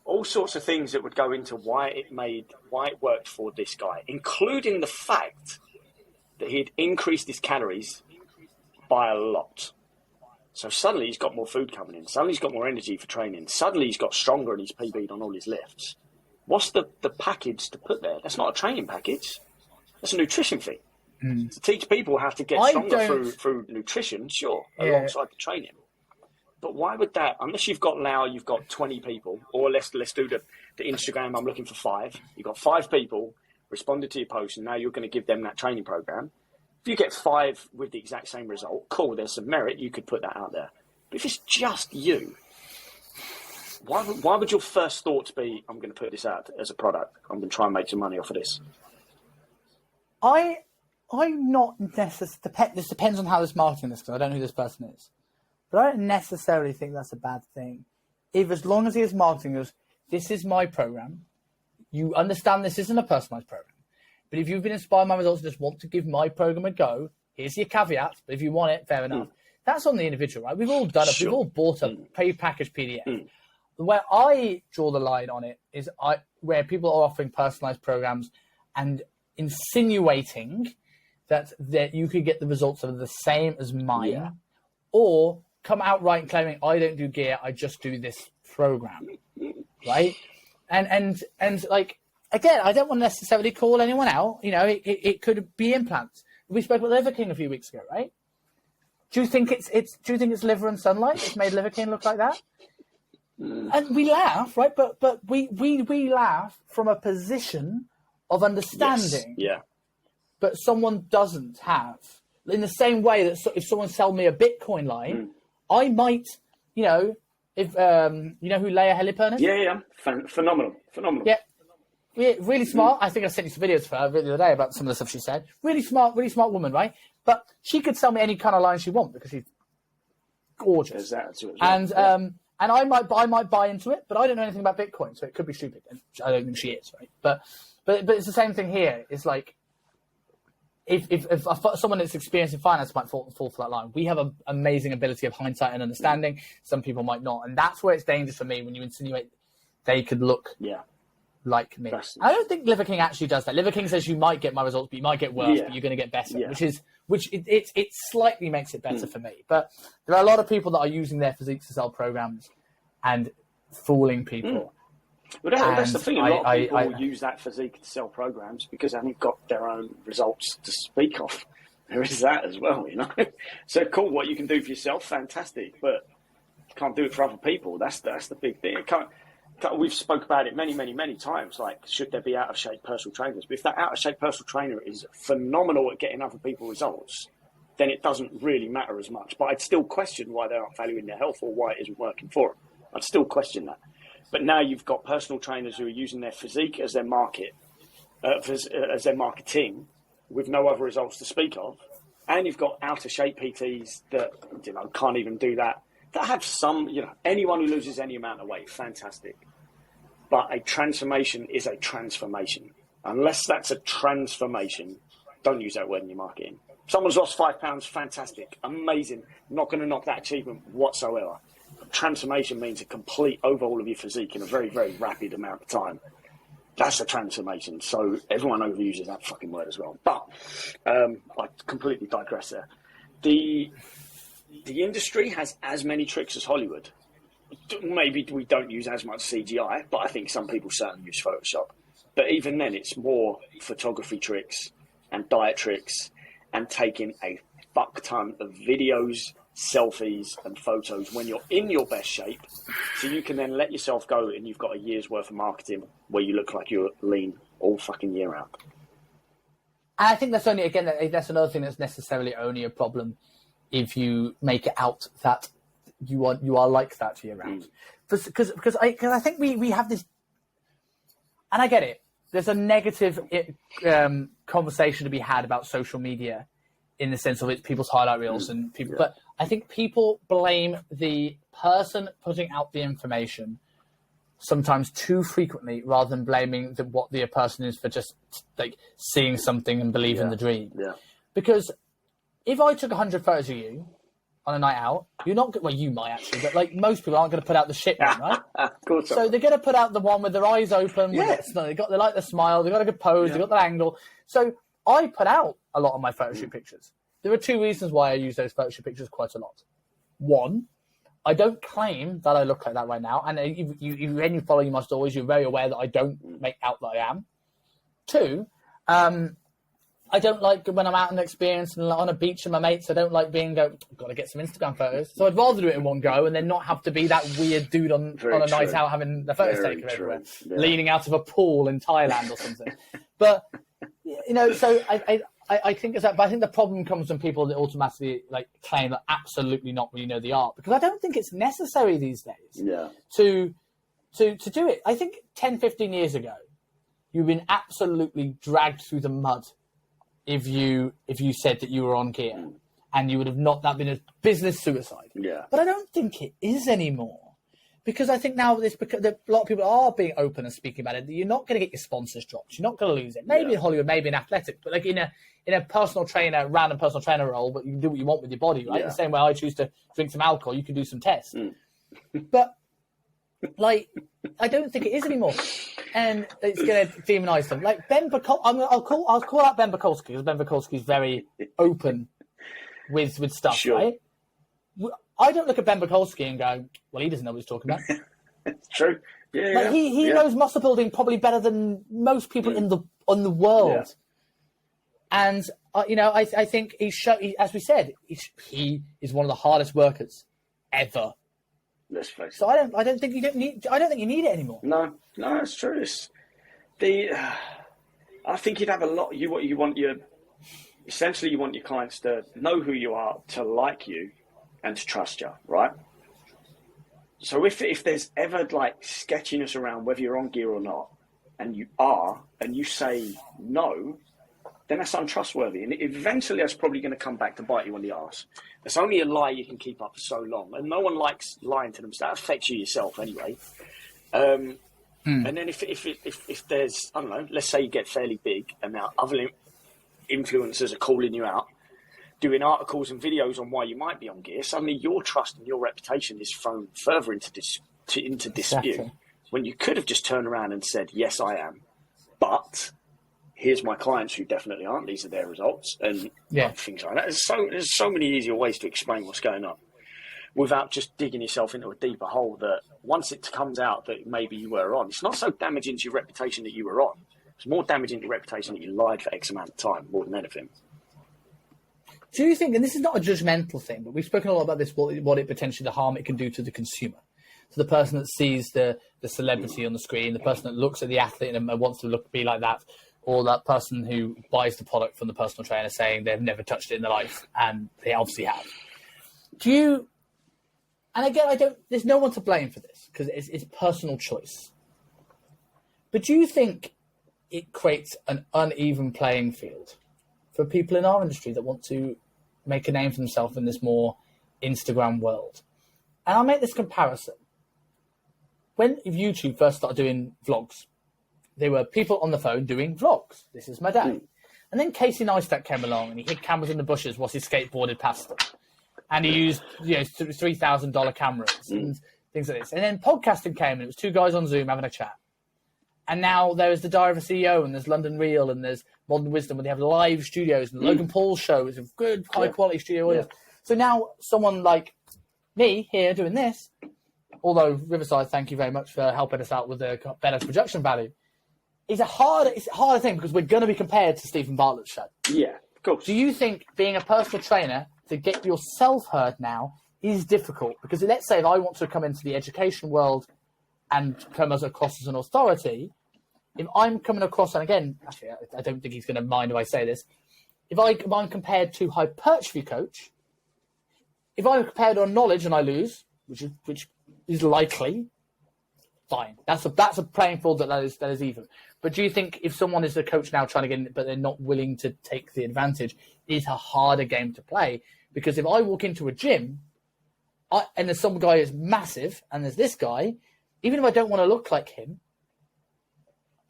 All sorts of things that would go into why it worked for this guy, including the fact that he'd increased his calories by a lot. So suddenly he's got more food coming in. Suddenly he's got more energy for training. Suddenly he's got stronger and he's PB'd on all his lifts. What's the package to put there? That's not a training package. That's a nutrition thing. To teach people how to get stronger through nutrition, sure, alongside the training. But why would that, unless you've got 20 people, or let's do the Instagram, I'm looking for 5. You've got 5 people responded to your post, and now you're going to give them that training program. If you get 5 with the exact same result, cool, there's some merit, you could put that out there. But if it's just you, why would your first thoughts be, I'm going to put this out as a product, I'm going to try and make some money off of this? I'm not necessarily, this depends on how this marketing is, because I don't know who this person is. But I don't necessarily think that's a bad thing. If as long as he is marketing us, this is my program, you understand this isn't a personalized program. But if you've been inspired by my results and just want to give my program a go, here's your caveat. But if you want it, fair enough. That's on the individual, right? We've all done it. Sure. We've all bought a pre-packaged PDF. Where I draw the line on it is where people are offering personalized programs and insinuating that you could get the results that are the same as mine, or come outright claiming, I don't do gear, I just do this program, right? And like, again, I don't want to necessarily call anyone out. You know, it could be implants. We spoke about Liver King a few weeks ago, right? Do you think it's liver and sunlight that's made Liver King look like that? And we laugh, right? But we laugh from a position of understanding. Yes. Yeah. But someone doesn't have. In the same way that if someone sell me a Bitcoin line, I might, you know, if you know who Leia Heliburn is? Yeah. Phenomenal. Yeah, really smart. I think I sent you some videos for her the other day about some of the stuff she said. Really smart woman, right? But she could sell me any kind of line she wants because she's gorgeous. And I might buy into it, but I don't know anything about Bitcoin, so it could be stupid. And I don't think she is, right? But it's the same thing here. It's like if someone that's experienced in finance might fall for that line. We have an amazing ability of hindsight and understanding. Some people might not, and that's where it's dangerous for me when you insinuate they could look like me. I don't think Liver King actually does that. Liver King says you might get my results, but you might get worse, but you're going to get better, which it slightly makes it better for me. But there are a lot of people that are using their physiques to sell programs and fooling people. But that's the thing. A lot of people I use that physique to sell programs because they haven't got their own results to speak of. There is that as well, you know. So cool, what you can do for yourself, fantastic, but you can't do it for other people. That's the big thing. We've spoke about it many times. Like, should there be out of shape personal trainers? But if that out of shape personal trainer is phenomenal at getting other people results, then it doesn't really matter as much. But I'd still question why they aren't valuing their health or why it isn't working for them. I'd still question that. But now you've got personal trainers who are using their physique as their market, as their marketing, with no other results to speak of, and you've got out of shape PTs that can't even do that. That have some, anyone who loses any amount of weight, fantastic. But a transformation is a transformation. Unless that's a transformation, don't use that word in your marketing. Someone's lost 5 pounds, fantastic, amazing. Not going to knock that achievement whatsoever. Transformation means a complete overhaul of your physique in a very, very rapid amount of time. That's a transformation. So everyone overuses that fucking word as well. But I completely digress there. The industry has as many tricks as Hollywood. Maybe we don't use as much CGI, but I think some people certainly use Photoshop. But even then, it's more photography tricks and diet tricks and taking a fuck ton of videos, selfies and photos when you're in your best shape, so you can then let yourself go and you've got a year's worth of marketing where you look like you're lean all fucking year round. And I think that's another thing that's necessarily only a problem if you make it out that you are like that year round. Because I think we have this, and I get it. There's a negative conversation to be had about social media in the sense of it's people's highlight reels and people, but I think people blame the person putting out the information sometimes too frequently rather than blaming what the person is for just like seeing something and believing the dream. Yeah. Because if I took 100 photos of you on a night out, you're not, well, you might actually, but like most people aren't going to put out the shit one, right? Of course. So they're going to put out the one with their eyes open. They like the smile. They got a good pose. They got the angle. So I put out a lot of my photo shoot pictures. There are two reasons why I use those photo shoot pictures quite a lot. One, I don't claim that I look like that right now. And when you follow my stories, you're very aware that I don't make out that I am. Two, I don't like when I'm out in experience and on a beach with my mates. I don't like I've got to get some Instagram photos. So I'd rather do it in one go and then not have to be that weird dude on a night out having the photos taken everywhere, leaning out of a pool in Thailand or something. But, so I think it's that, but I think the problem comes from people that automatically like claim that absolutely not really know the art, because I don't think it's necessary these days to do it. I think 10, 15 years ago, you've been absolutely dragged through the mud if you said that you were on gear, and you would have not that been a business suicide. Yeah. But I don't think it is anymore. Because I think now because a lot of people are being open and speaking about it, that you're not going to get your sponsors dropped. You're not going to lose it. Maybe in Hollywood, maybe in athletics, but like in a random personal trainer role, but you can do what you want with your body, right? The same way I choose to drink some alcohol, you can do some tests. But like, I don't think it is anymore, and it's going to demonize them. Like Ben Bukowski, I'll call out Ben Bukowski because Ben Bukowski is very open with stuff, right? I don't look at Ben Bukowski and go, well, he doesn't know what he's talking about. It's true. Yeah, he knows muscle building probably better than most people in the world. Yeah. And I think as we said, he is one of the hardest workers ever. Let's face it. So I don't think you need it anymore. No, it's true. I think you'd have a lot. You want your clients to know who you are, to like you, and to trust you, right? So if there's ever like sketchiness around whether you're on gear or not, and you are, and you say no, then that's untrustworthy. And eventually that's probably going to come back to bite you on the arse. It's only a lie you can keep up for so long. And no one likes lying to them, so that affects you yourself anyway. And then if there's, I don't know, let's say you get fairly big and now other influencers are calling you out, doing articles and videos on why you might be on gear, suddenly your trust and your reputation is thrown further into dispute. Exactly. When you could have just turned around and said, yes, I am, but here's my clients who definitely aren't. These are their results, and things like that. There's so many easier ways to explain what's going on. without just digging yourself into a deeper hole that once it comes out that maybe you were on, it's not so damaging to your reputation that you were on. It's more damaging to your reputation that you lied for X amount of time, more than anything. Do you think, and this is not a judgmental thing, but we've spoken a lot about this, what it potentially, the harm it can do to the consumer. So the person that sees the celebrity on the screen, the person that looks at the athlete and wants to be like that, or that person who buys the product from the personal trainer saying they've never touched it in their life, and they obviously have. Do you, and again, there's no one to blame for this, because it's personal choice. But do you think it creates an uneven playing field for people in our industry that want to make a name for themselves in this more Instagram world? And I'll make this comparison. When YouTube first started doing vlogs, there were people on the phone doing vlogs. This is my day. And then Casey Neistat came along and he hid cameras in the bushes whilst he skateboarded past them. And he used $3,000 cameras and things like this. And then podcasting came and it was two guys on Zoom having a chat. And now there is the Diary of a CEO and there's London Real and there's Modern Wisdom where they have live studios. And the Logan Paul show is a good, high-quality studio audience. So now someone like me here doing this, although Riverside, thank you very much for helping us out with the better production value, it's a harder thing because we're going to be compared to Stephen Bartlett's show. Yeah, of course. Do you think being a personal trainer to get yourself heard now is difficult? Because let's say if I want to come into the education world and come across as an authority, if I'm coming across, and again, actually, I don't think he's going to mind if I say this, if I'm compared to hypertrophy coach, if I'm compared on knowledge and I lose, which is likely, fine. That's a playing field that is even. But do you think if someone is a coach now trying to get in, but they're not willing to take the advantage, it's a harder game to play? Because if I walk into a gym and there's some guy who's massive and there's this guy, even if I don't want to look like him,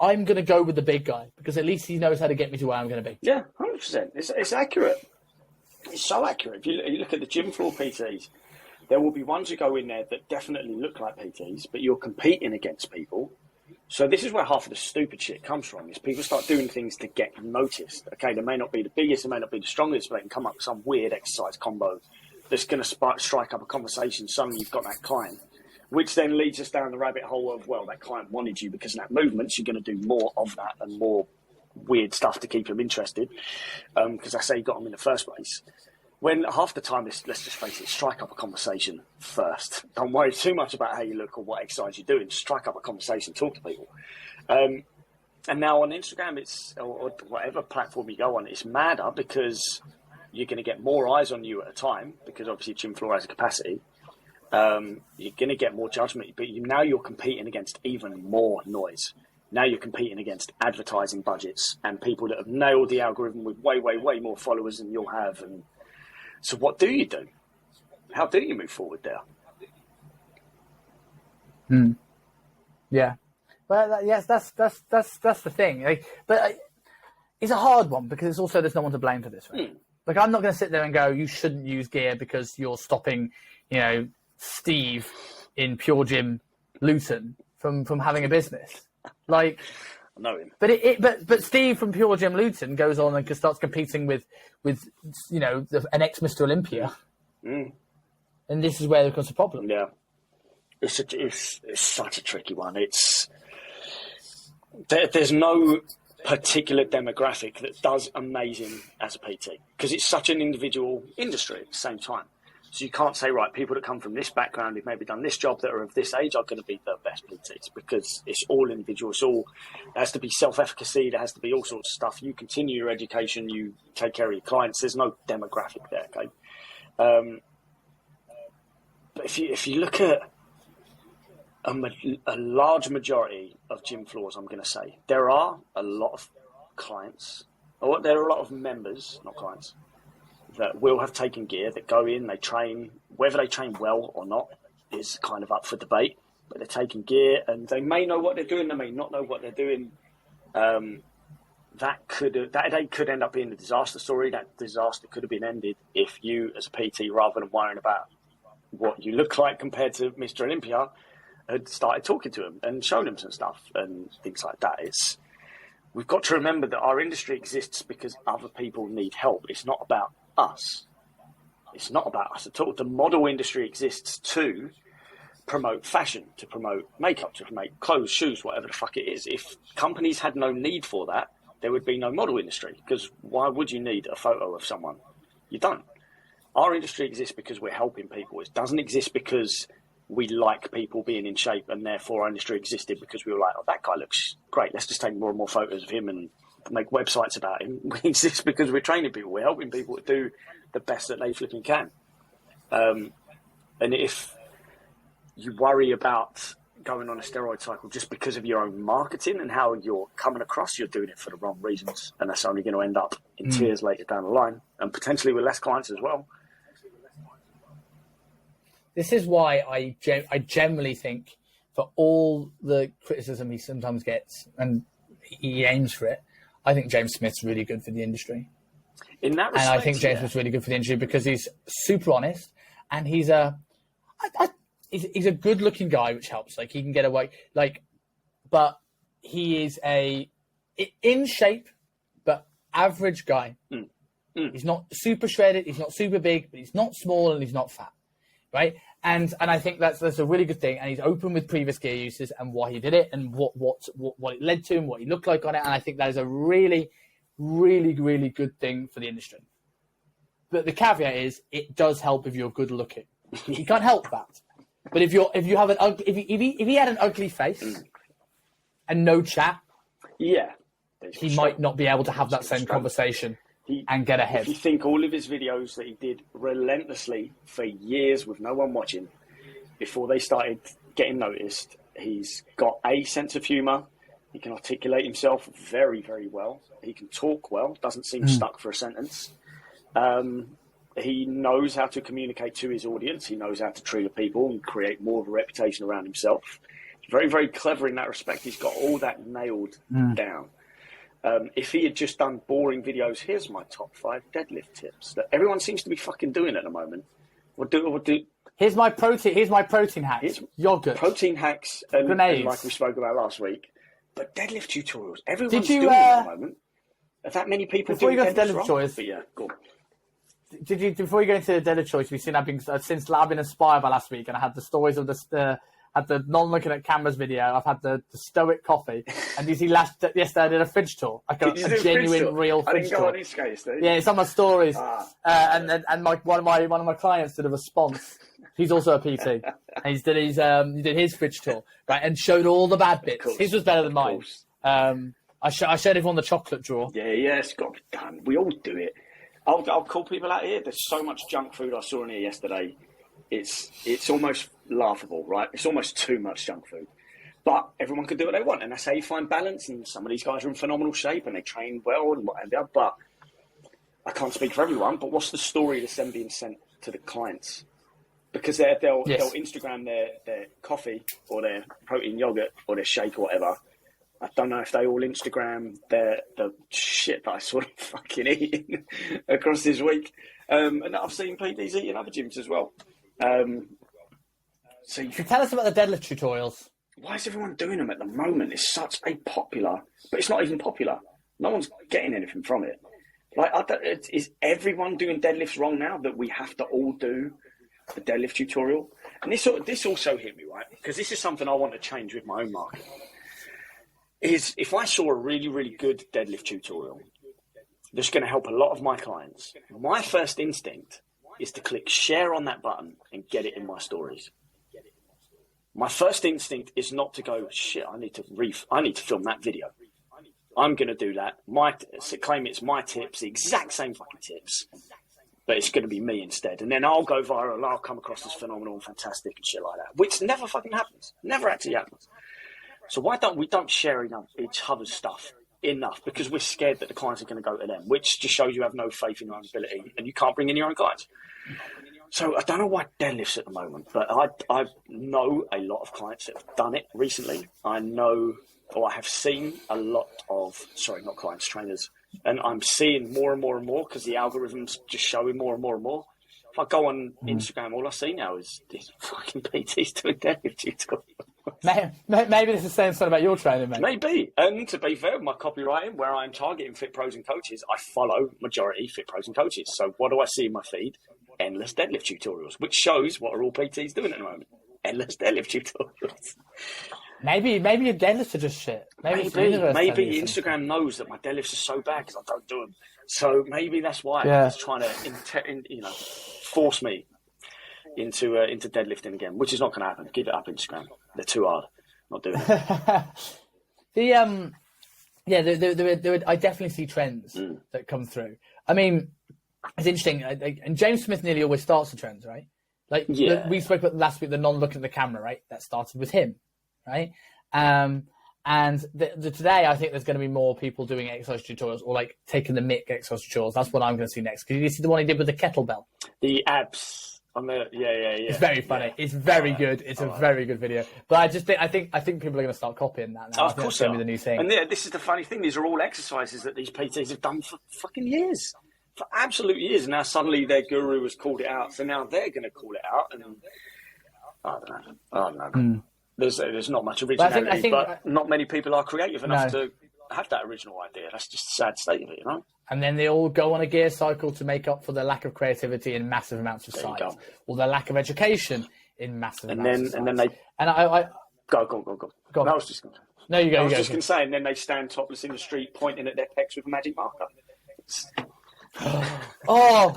I'm going to go with the big guy because at least he knows how to get me to where I'm going to be. Yeah, 100%. It's accurate. It's so accurate. If you look at the gym floor PTs, there will be ones who go in there that definitely look like PTs, but you're competing against people. So this is where half of the stupid shit comes from, is people start doing things to get noticed. Okay, they may not be the biggest, they may not be the strongest, but they can come up with some weird exercise combo that's going to strike up a conversation. Suddenly you've got that client, which then leads us down the rabbit hole of, well, that client wanted you because of that movement, so you're going to do more of that and more weird stuff to keep them interested, because I say you got them in the first place. When half the time, let's just face it, strike up a conversation first. Don't worry too much about how you look or what exercise you're doing. Strike up a conversation, talk to people. And now on Instagram, or whatever platform you go on, it's madder because you're going to get more eyes on you at a time because obviously gym floor has a capacity. You're going to get more judgment, but now you're competing against even more noise. Now you're competing against advertising budgets and people that have nailed the algorithm with way, way, way more followers than you'll have. And so what do you do? How do you move forward there? Yeah. Well, yes, that's the thing. But it's a hard one because it's also there's no one to blame for this, right? Like I'm not going to sit there and go, you shouldn't use gear because you're stopping, Steve in Pure Gym Luton from having a business. Like, I know him. But Steve from Pure Gym Luton goes on and starts competing with an ex-Mr. Olympia. And this is where there becomes a problem. Yeah. It's such a tricky one. There's no particular demographic that does amazing as a PT because it's such an individual industry at the same time. So you can't say, right, people that come from this background who've maybe done this job that are of this age are going to be the best PTs because it's all individual. There has to be self-efficacy. There has to be all sorts of stuff. You continue your education. You take care of your clients. There's no demographic there, okay? But if you look at a large majority of gym floors, I'm going to say, there are a lot of clients, or there are a lot of members, not clients, that will have taken gear, that go in, they train, whether they train well or not is kind of up for debate, but they're taking gear and they may know what they're doing, they may not know what they're doing. That day could end up being a disaster story. That disaster could have been ended if you, as a PT, rather than worrying about what you look like compared to Mr. Olympia, had started talking to him and shown him some stuff and things like that. We've got to remember that our industry exists because other people need help. It's not about us. It's not about us at all. The model industry exists to promote fashion, to promote makeup, to promote clothes, shoes, whatever the fuck it is. If companies had no need for that, there would be no model industry, because why would you need a photo of someone? You don't. Our industry exists because we're helping people. It doesn't exist because we like people being in shape, and therefore our industry existed because we were like, oh, that guy looks great. Let's just take more and more photos of him and make websites about him. We exist because we're training people. We're helping people to do the best that they flipping can. And if you worry about going on a steroid cycle just because of your own marketing and how you're coming across, you're doing it for the wrong reasons, and that's only going to end up in tears later down the line, and potentially with less clients as well. This is why I generally think, for all the criticism he sometimes gets, and he aims for it, I think James Smith's really good for the industry. In that respect, and I think James Smith's really good for the industry because he's super honest, and he's a good-looking guy, which helps. Like, he can get away, but he is in shape, but average guy. He's not super shredded, he's not super big, but he's not small and he's not fat, right? And I think that's a really good thing. And he's open with previous gear uses and why he did it and what it led to and what he looked like on it. And I think that is a really, really, really good thing for the industry. But the caveat is, it does help if you're good looking. You can't help that. But if he had an ugly face and no chat, he might not be able to have that same conversation and get ahead. If you think all of his videos that he did relentlessly for years with no one watching, before they started getting noticed, he's got a sense of humour. He can articulate himself very, very well. He can talk well, doesn't seem stuck for a sentence. He knows how to communicate to his audience. He knows how to treat people and create more of a reputation around himself. He's very, very clever in that respect. He's got all that nailed down. If he had just done boring videos, here's my top 5 deadlift tips that everyone seems to be fucking doing at the moment. We'll do. Here's my protein hacks. Yogurt. Protein hacks and like we spoke about last week. But deadlift tutorials, everyone's doing it at the moment. Are that many people doing deadlift choice? But yeah, go on. Before you go into the deadlift choice, we've seen I've been inspired by last week, and I had the stories of had the non-looking at cameras video. I've had the stoic coffee, and you see yesterday I did a fridge tour. I got a genuine, real fridge tour. I didn't go on his case, did you? Yeah, it's on my stories. And one of my clients did a response. He's also a PT, and he did his fridge tour, right, and showed all the bad bits. His was better than mine. I showed everyone the chocolate drawer. Yeah, it's got to be done. We all do it. I'll call people out here. There's so much junk food I saw in here yesterday. It's almost laughable, right? It's almost too much junk food. But everyone can do what they want, and that's how you find balance. And some of these guys are in phenomenal shape, and they train well and whatever. But I can't speak for everyone. But what's the story that's then being sent to the clients? Because they'll Instagram their coffee or their protein yogurt or their shake or whatever. I don't know if they all Instagram the shit that I sort of fucking eating across this week. And I've seen PDs eating other gyms as well. So tell us about the deadlift tutorials. Why is everyone doing them at the moment? It's such a popular, but it's not even popular. No one's getting anything from it. Is everyone doing deadlifts wrong now that we have to all do the deadlift tutorial? And this also hit me, right? Because this is something I want to change with my own market. Is if I saw a really, really good deadlift tutorial that's going to help a lot of my clients, my first instinct is to click share on that button and get it in my stories. My first instinct is not to go, shit, I need to film that video. I'm going to do that. Claim it's my tips, the exact same fucking tips, but it's going to be me instead. And then I'll go viral and I'll come across as phenomenal and fantastic and shit like that, which never fucking happens. Never actually happens. So why don't we share each other's stuff enough? Because we're scared that the clients are going to go to them, which just shows you have no faith in your own ability and you can't bring in your own clients. So I don't know why deadlifts at the moment, but I know a lot of clients that have done it recently. I have seen a lot of, not clients, trainers, and I'm seeing more and more and more because the algorithm's just showing more and more and more. If I go on Instagram, all I see now is these fucking PTs doing deadlift tutorials. Maybe this is saying something about your training, mate. Maybe. And to be fair, my copywriting, where I'm targeting fit pros and coaches, I follow majority fit pros and coaches. So what do I see in my feed? Endless deadlift tutorials, which shows what are all PTs doing at the moment. Endless deadlift tutorials. Maybe your deadlifts are just shit. Maybe Instagram knows that my deadlifts are so bad because I don't do them. So maybe that's why it's trying to, force me into deadlifting again, which is not going to happen. Give it up, Instagram. They're too hard. Not doing it. I definitely see trends that come through. I mean, it's interesting. And James Smith nearly always starts the trends, right? We spoke about last week, the non-looking at the camera, right? That started with him, right? And today, I think there's going to be more people doing exercise tutorials or like taking the mick exercise tutorials. That's what I'm going to see next. Because you see the one he did with the kettlebell, the abs on the It's very funny. Yeah. It's very good. It's a very good video. But I think people are going to start copying that now. Of course, it's going to be the new thing. And this is the funny thing. These are all exercises that these PTs have done for fucking years. For absolute years. And now suddenly their guru has called it out. So now they're going to call it out. And I don't know. There's not much originality, I think, not many people are creative enough to have that original idea. That's just a sad state of it, And then they all go on a gear cycle to make up for the lack of creativity in massive amounts of size, or the lack of education in massive amounts of size. And then they... And I Go. No, I was just going to... No, you go. I was just going to say, and then they stand topless in the street pointing at their pecs with a magic marker. I'm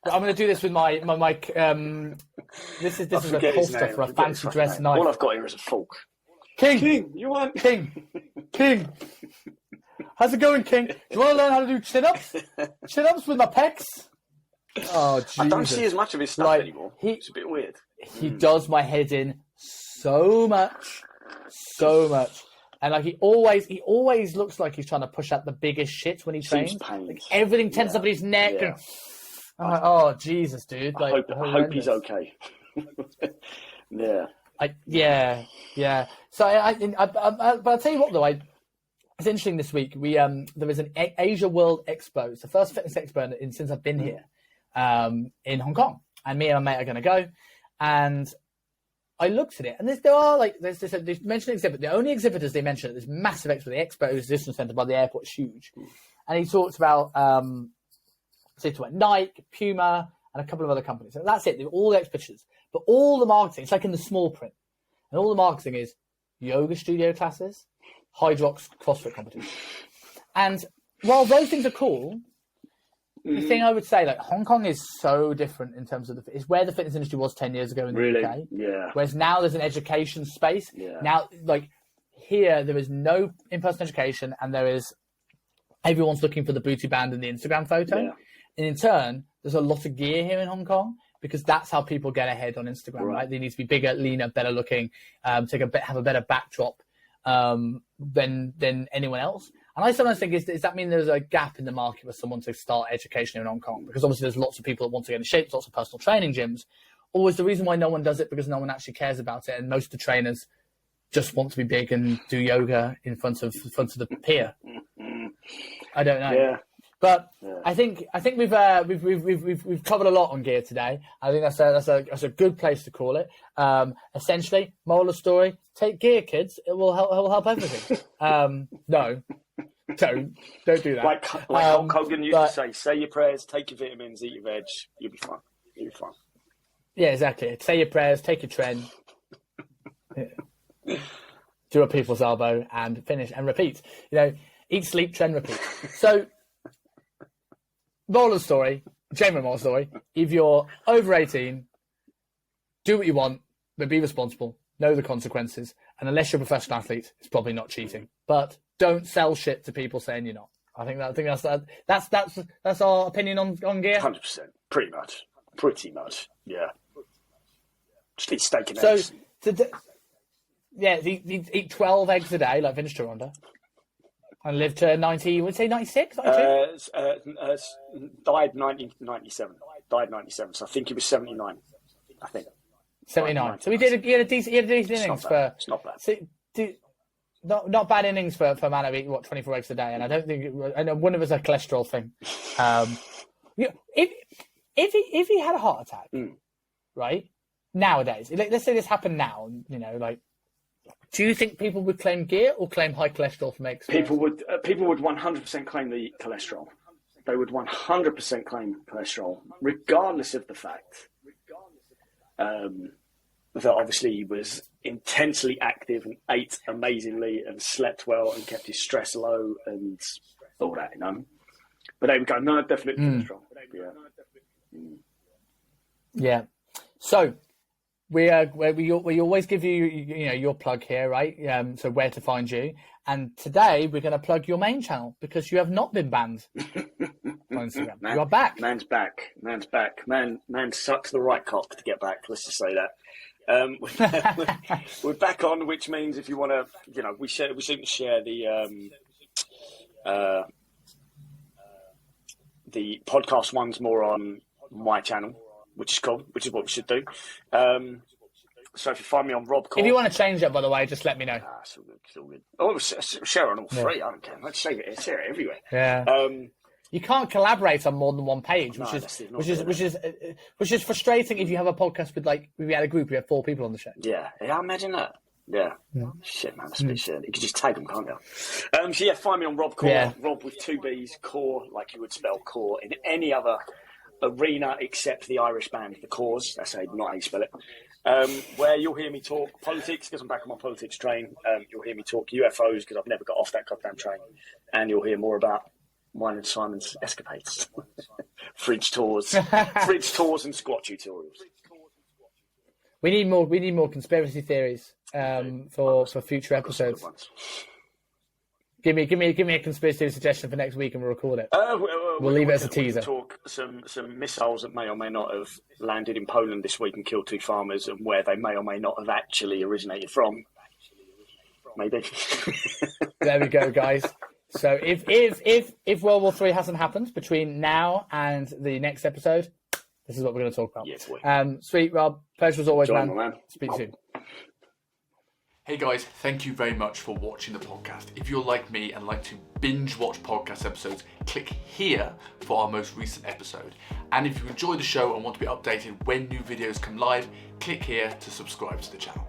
going to do this with my this is a cool stuff for a fancy dress night. All I've got here is a fork. King, you want King? How's it going, King? Do you want to learn how to do chin-ups? Chin-ups with my pecs? Oh, Jesus. I don't see as much of his stuff anymore. It's a bit weird. He does my head in so much. And like he always looks like he's trying to push out the biggest shit when he trains. Like, everything tenses up in his neck. Yeah. And I'm like, oh Jesus, dude! Like, I hope he's okay. Yeah. So but I'll tell you what though, it's interesting this week. There was an Asia World Expo. It's the first fitness expo since I've been here, in Hong Kong. And me and my mate are going to go, and I looked at it, and they mentioned exhibit. The only exhibitors they mentioned at this massive expo, the Expo Exhibition Centre by the airport, is huge. And he talked about Nike, Puma, and a couple of other companies. And that's it. They're all the exhibitors. But all the marketing, it's like in the small print. And all the marketing is yoga studio classes, Hydrox CrossFit competition. And while those things are cool, the thing I would say, like, Hong Kong is so different in terms of it's where the fitness industry was 10 years ago in the UK. Yeah. Whereas now there's an education space. Yeah. Now, like, here, there is no in-person education, and everyone's looking for the booty band and the Instagram photo. Yeah. And in turn, there's a lot of gear here in Hong Kong because that's how people get ahead on Instagram, right? They need to be bigger, leaner, better looking, have a better backdrop than anyone else. And I sometimes think, does that mean there's a gap in the market for someone to start education in Hong Kong? Because obviously there's lots of people that want to get in shape, lots of personal training gyms. Or is the reason why no one does it because no one actually cares about it, and most of the trainers just want to be big and do yoga in front of the pier? I don't know. Yeah. But I think we've covered a lot on gear today. I think that's a good place to call it. Essentially, moral of the story: take gear, kids. It will help everything. No, don't do that. Like Hulk Hogan used to say your prayers, take your vitamins, eat your veg. You'll be fine. Yeah, exactly. Say your prayers, take your trend, do a people's elbow, and finish and repeat. Eat, sleep, trend, repeat. So. Moral of the story, genuine moral of the story, if you're over 18, do what you want, but be responsible, know the consequences, and unless you're a professional athlete, it's probably not cheating. But don't sell shit to people saying you're not. I think that's our opinion on gear. 100%, pretty much, yeah. Just eat steak and eggs. Eat 12 eggs a day, like Vince Gironda. And lived to 90, would say 96, 92? Died 1997. So I think he was 79. I think 79. So he had a decent innings for. It's not bad. So, not bad innings for a man who eat 24 eggs a day. And I don't think. And one of us a cholesterol thing. if he had a heart attack, right, nowadays, let's say this happened now, you know, like, do you think people would claim gear or claim high cholesterol from exercise? People would 100% claim the cholesterol. They would 100% claim cholesterol, regardless of the fact that obviously he was intensely active and ate amazingly and slept well and kept his stress low and all that, you know. But they would go, no, definitely cholesterol. Yeah. So we always give you your plug here, right? So where to find you. And today we're going to plug your main channel because you have not been banned on Instagram. You are back. Man's back. Man sucks the right cock to get back. Let's just say that. We're back on, which means if you want to, you know, we seem to share the podcast ones more on my channel, which is cool, which is what we should do. So if you find me on Robb, if you want to change that, by the way, just let me know. It's all good. It's all good. Oh, we'll share on all three. I don't care. Let's share it everywhere. Yeah. You can't collaborate on more than one page, which is frustrating if you have a podcast with, like, we had a group, we had 4 people on the show. Yeah, imagine that. Yeah. Shit, man, that's a bit shit. You can just tag them, can't you? So yeah, find me on Robb Core. Yeah. Robb with 2 B's, Core, like you would spell core in any other arena except the Irish band, the Cause. That's not how you spell it. Where you'll hear me talk politics because I'm back on my politics train. You'll hear me talk UFOs because I've never got off that goddamn train, and you'll hear more about mine and Simon's escapades, fridge tours, and squat tutorials. We need more conspiracy theories for future episodes. Give me a conspiracy theory suggestion for next week, and we'll record it. We'll leave it as a teaser. Talk some missiles that may or may not have landed in Poland this week and killed 2 farmers, and where they may or may not have actually originated from. Maybe. There we go, guys. So if World War III hasn't happened between now and the next episode, this is what we're going to talk about. Yes, boy. Sweet, Rob. Pleasure as always, Enjoy, man. man. Speak soon. Hey guys, thank you very much for watching the podcast. If you're like me and like to binge watch podcast episodes, click here for our most recent episode. And if you enjoy the show and want to be updated when new videos come live, click here to subscribe to the channel.